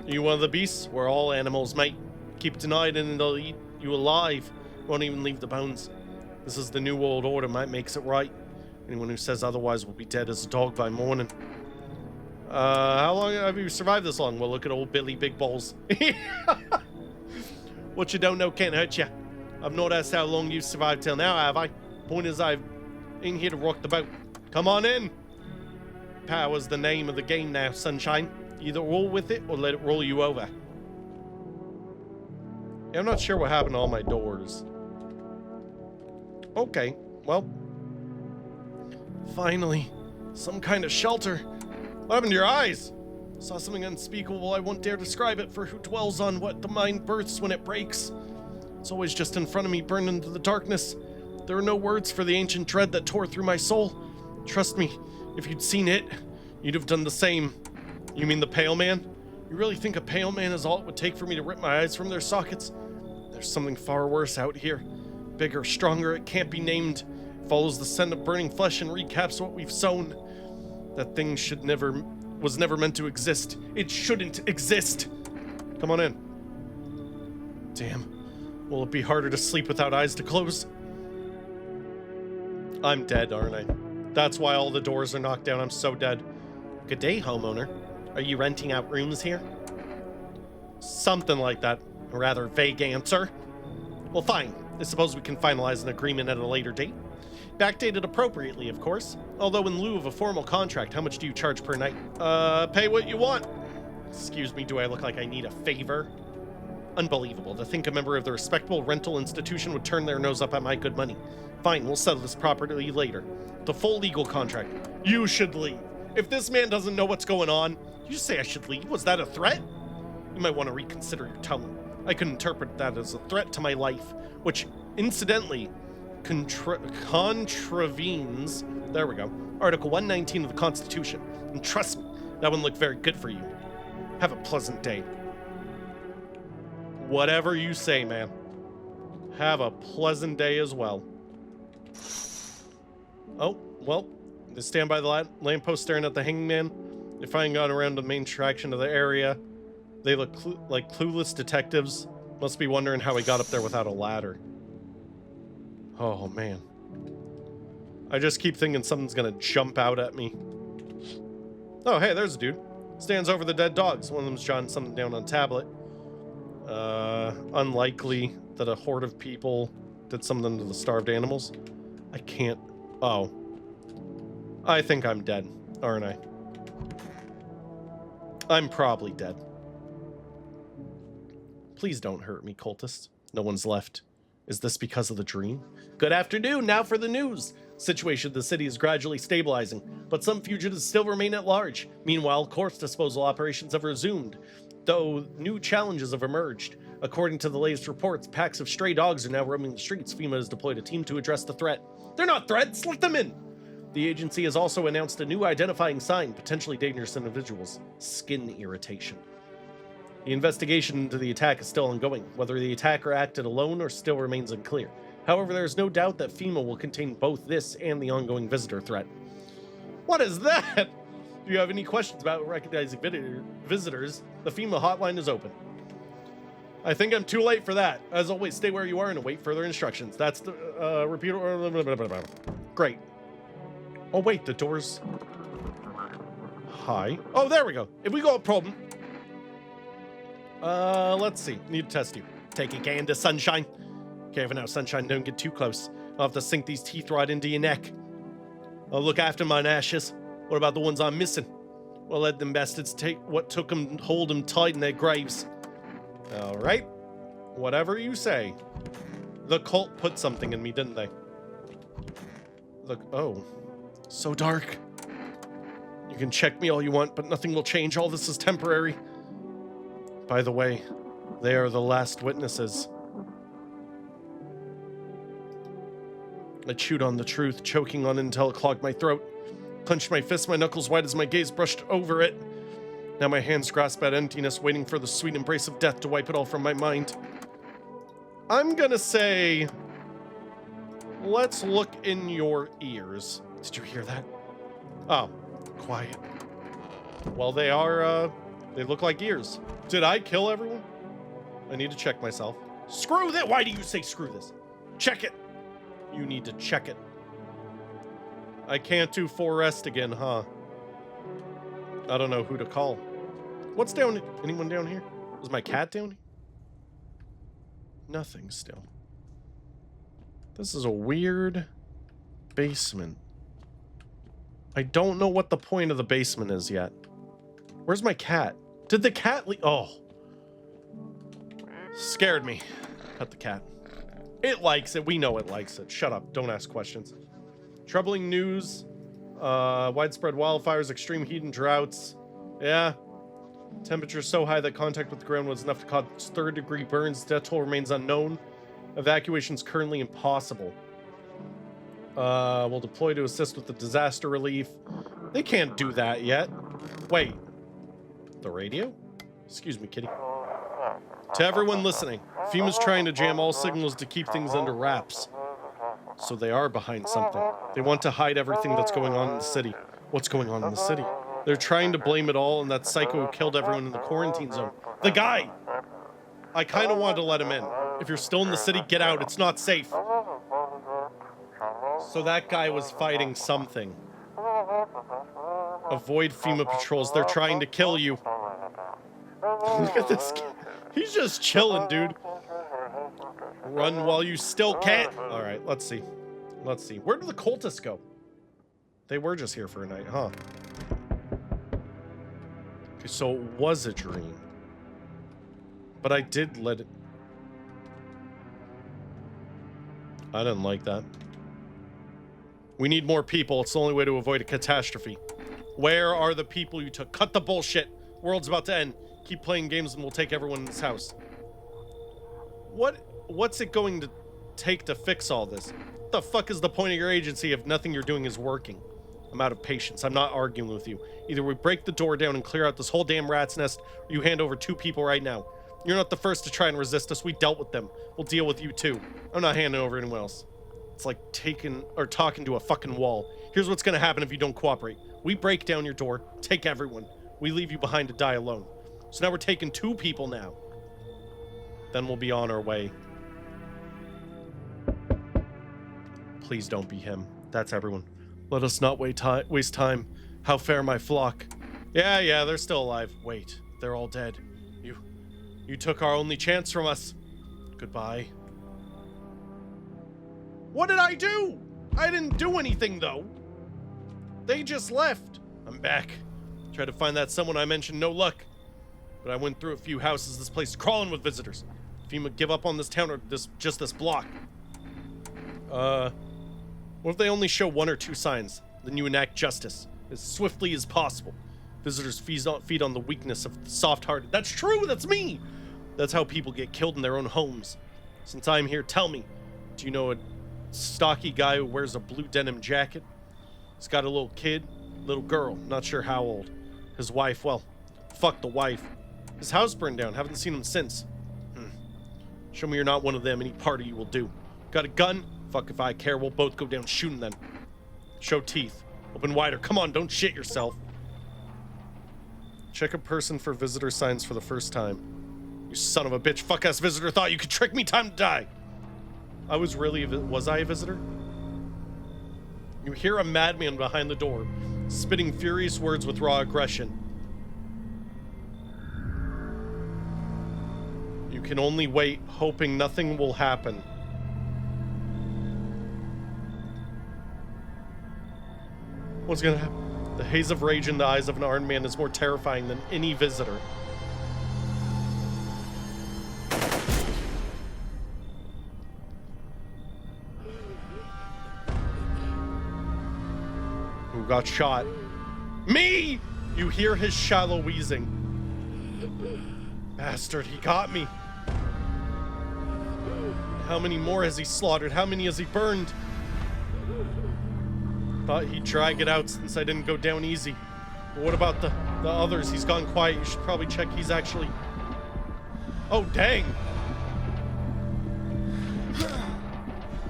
Are you one of the beasts? We're all animals, mate. Keep denied and they'll eat you alive. Won't even leave the bones. This is the New World Order, might makes it right. Anyone who says otherwise will be dead as a dog by morning. How long have you survived this long? Well, look at old Billy Big Balls. What you don't know can't hurt you. I've not asked how long you've survived till now, have I? Point is, I'm in here to rock the boat. Come on in. Power's the name of the game now, sunshine. Either roll with it or let it roll you over. Yeah, I'm not sure what happened to all my doors. Okay, well. Finally, some kind of shelter. What happened to your eyes? Saw something unspeakable, I won't dare describe it, for who dwells on what the mind births when it breaks? It's always just in front of me, burned into the darkness. There are no words for the ancient dread that tore through my soul. Trust me, if you'd seen it, you'd have done the same. You mean the pale man? You really think a pale man is all it would take for me to rip my eyes from their sockets? There's something far worse out here. Bigger, stronger, it can't be named. It follows the scent of burning flesh and recaps what we've sown. That thing was never meant to exist. It shouldn't exist. Come on in. Damn. Will it be harder to sleep without eyes to close? I'm dead, aren't I? That's why all the doors are knocked down. I'm so dead. Good day, homeowner. Are you renting out rooms here? Something like that. A rather vague answer. Well, fine. I suppose we can finalize an agreement at a later date. Backdated appropriately, of course. Although in lieu of a formal contract, how much do you charge per night? Pay what you want. Excuse me, do I look like I need a favor? Unbelievable. To think a member of the respectable rental institution would turn their nose up at my good money. Fine, we'll settle this properly later. The full legal contract. You should leave. If this man doesn't know what's going on, you say I should leave? Was that a threat? You might want to reconsider your tone. I could interpret that as a threat to my life, which, incidentally, contravenes, there we go, Article 119 of the Constitution. And trust me, that wouldn't look very good for you. Have a pleasant day. Whatever you say, man. Have a pleasant day as well. Oh, well, they stand by the lamppost staring at the hangman. They finally got around the main attraction of the area. They look like clueless detectives. Must be wondering how he got up there without a ladder. Oh, man. I just keep thinking something's gonna jump out at me. Oh, hey, there's a dude. Stands over the dead dogs. One of them's jotting something down on a tablet. Unlikely that a horde of people did something to the starved animals. I can't... Oh. I think I'm dead, aren't I? I'm probably dead. Please don't hurt me, cultist. No one's left. Is this because of the dream? Good afternoon, now for the news. Situation in the city is gradually stabilizing, but some fugitives still remain at large. Meanwhile, corpse disposal operations have resumed, though new challenges have emerged. According to the latest reports, packs of stray dogs are now roaming the streets. FEMA has deployed a team to address the threat. They're not threats, let them in! The agency has also announced a new identifying sign, potentially dangerous individuals: skin irritation. The investigation into the attack is still ongoing. Whether the attacker acted alone or still remains unclear. However, there is no doubt that FEMA will contain both this and the ongoing visitor threat. What is that? Do you have any questions about recognizing visitors? The FEMA hotline is open. I think I'm too late for that. As always, stay where you are and await further instructions. That's the repeat. Great. Oh wait, the doors. Hi. Oh, there we go. If we got a problem. Let's see. Need to test you. Take a gander, sunshine. Careful now, sunshine. Don't get too close. I'll have to sink these teeth right into your neck. I'll look after mine ashes. What about the ones I'm missing? Well, let them bastards take what took them and hold them tight in their graves. All right. Whatever you say. The cult put something in me, didn't they? Look. Oh. So dark. You can check me all you want, but nothing will change. All this is temporary. By the way, they are the last witnesses. I chewed on the truth, choking on it until it clogged my throat. Clenched my fist, my knuckles wide as my gaze brushed over it. Now my hands grasp at emptiness, waiting for the sweet embrace of death to wipe it all from my mind. I'm gonna say, let's look in your ears. Did you hear that? Oh, quiet. Well, they are, they look like ears. Did I kill everyone? I need to check myself. Screw that! Why do you say screw this? Check it! You need to check it. I can't do forest again, huh? I don't know who to call. What's down? Anyone down here? Is my cat down here? Nothing still. This is a weird basement. I don't know what the point of the basement is yet. Where's my cat? Did the cat leave? Oh. Scared me. Pet the cat. It likes it. We know it likes it. Shut up. Don't ask questions. Troubling news. Widespread wildfires, extreme heat and droughts. Yeah. Temperature so high that contact with the ground was enough to cause third-degree burns. Death toll remains unknown. Evacuation is currently impossible. We'll deploy to assist with the disaster relief. They can't do that yet. Wait. The radio? Excuse me, kitty. To everyone listening, FEMA's trying to jam all signals to keep things under wraps. So they are behind something. They want to hide everything that's going on in the city. What's going on in the city? They're trying to blame it all on that psycho who killed everyone in the quarantine zone. The guy! I kind of wanted to let him in. If you're still in the city, get out. It's not safe. So that guy was fighting something. Avoid FEMA patrols. They're trying to kill you. Look at this kid. He's just chilling, dude. Run while you still can. All right, let's see. Let's see. Where did the cultists go? They were just here for a night, huh? Okay, so it was a dream. But I did let it... I didn't like that. We need more people. It's the only way to avoid a catastrophe. Where are the people you took? Cut the bullshit. World's about to end. Keep playing games and we'll take everyone in this house. What's it going to take to fix all this? What the fuck is the point of your agency if nothing you're doing is working? I'm out of patience. I'm not arguing with you. Either we break the door down and clear out this whole damn rat's nest, or you hand over 2 people right now. You're not the first to try and resist us. We dealt with them. We'll deal with you too. I'm not handing over anyone else. It's like talking to a fucking wall. Here's what's gonna happen if you don't cooperate. We break down your door, take everyone. We leave you behind to die alone. So now we're taking 2 people now. Then we'll be on our way. Please don't be him. That's everyone. Let us not waste time. How fare my flock? Yeah, they're still alive. Wait, they're all dead. You took our only chance from us. Goodbye. What did I do? I didn't do anything, though. They just left. I'm back. Tried to find that someone I mentioned, no luck. But I went through a few houses. This place is crawling with visitors. FEMA give up on this town or just this block. What if they only show 1 or 2 signs? Then you enact justice as swiftly as possible. Visitors feed on the weakness of the soft-hearted. That's true, that's me! That's how people get killed in their own homes. Since I'm here, tell me, do you know a stocky guy who wears a blue denim jacket? He's got a little kid, little girl, not sure how old. His wife, well, fuck the wife. His house burned down, haven't seen him since. Show me you're not one of them, any part of you will do. Got a gun? Fuck if I care, we'll both go down shooting then. Show teeth. Open wider, come on, don't shit yourself. Check a person for visitor signs for the first time. You son of a bitch, fuck-ass visitor thought you could trick me, time to die. Was I a visitor? You hear a madman behind the door, spitting furious words with raw aggression. You can only wait, hoping nothing will happen. What's gonna happen? The haze of rage in the eyes of an armed man is more terrifying than any visitor. Who got shot? Me! You hear his shallow wheezing. Bastard, he got me. How many more has he slaughtered? How many has he burned? Thought he'd drag it out since I didn't go down easy. But what about the others? He's gone quiet. You should probably check he's actually... Oh, dang.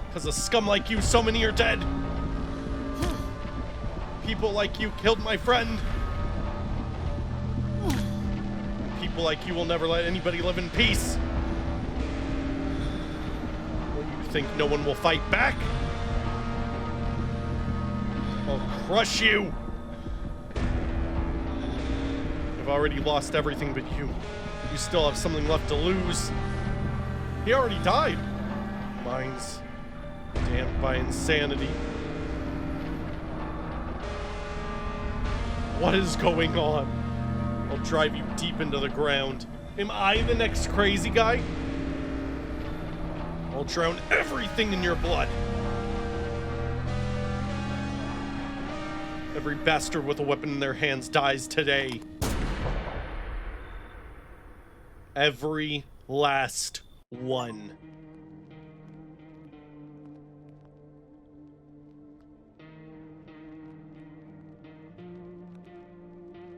Because of scum like you, so many are dead. People like you killed my friend. People like you will never let anybody live in peace. What, you think no one will fight back? crush you. I've already lost everything but you. You still have something left to lose. He already died. Mind's damped by insanity. What is going on? I'll drive you deep into the ground. Am I the next crazy guy? I'll drown everything in your blood. Every bastard with a weapon in their hands dies today. Every last one.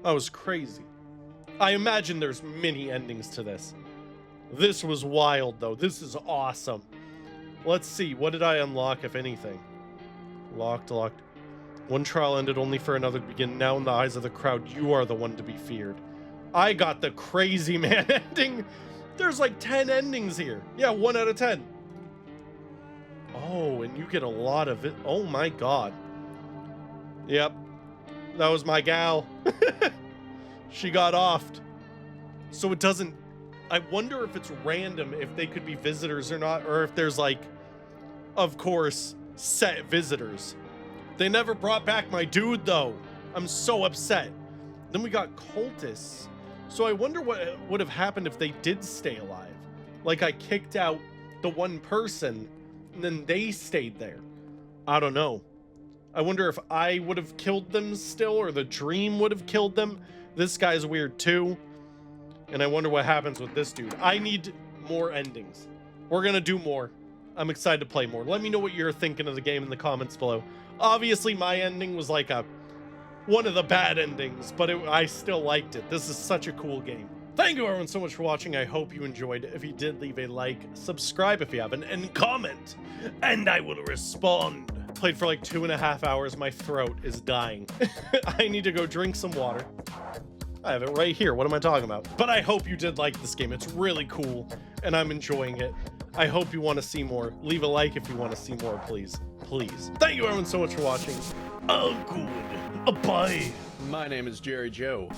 That was crazy. I imagine there's many endings to this. This was wild, though. This is awesome. Let's see. What did I unlock, if anything? Locked. One trial ended only for another to begin. Now in the eyes of the crowd, you are the one to be feared. I got the crazy man ending. There's like 10 endings here. Yeah, 1 out of 10. Oh, and you get a lot of it. Oh my god. Yep. That was my gal. She got offed. So it doesn't... I wonder if it's random, if they could be visitors or not, or if there's like, of course, set visitors. They never brought back my dude, though. I'm so upset. Then we got cultists. So I wonder what would have happened if they did stay alive. Like I kicked out the one person, and then they stayed there. I don't know. I wonder if I would have killed them still, or the dream would have killed them. This guy's weird too. And I wonder what happens with this dude. I need more endings. We're gonna do more. I'm excited to play more. Let me know what you're thinking of the game in the comments below. Obviously, my ending was like one of the bad endings, but I still liked it. This is such a cool game. Thank you everyone so much for watching. I hope you enjoyed. If you did, leave a like, subscribe if you haven't, and comment, and I will respond. Played for like 2.5 hours. My throat is dying. I need to go drink some water. I have it right here. What am I talking about? But I hope you did like this game. It's really cool, and I'm enjoying it. I hope you want to see more. Leave a like if you want to see more, please. Please. Thank you everyone so much for watching. Oh, good. Bye. My name is Jerry Joe.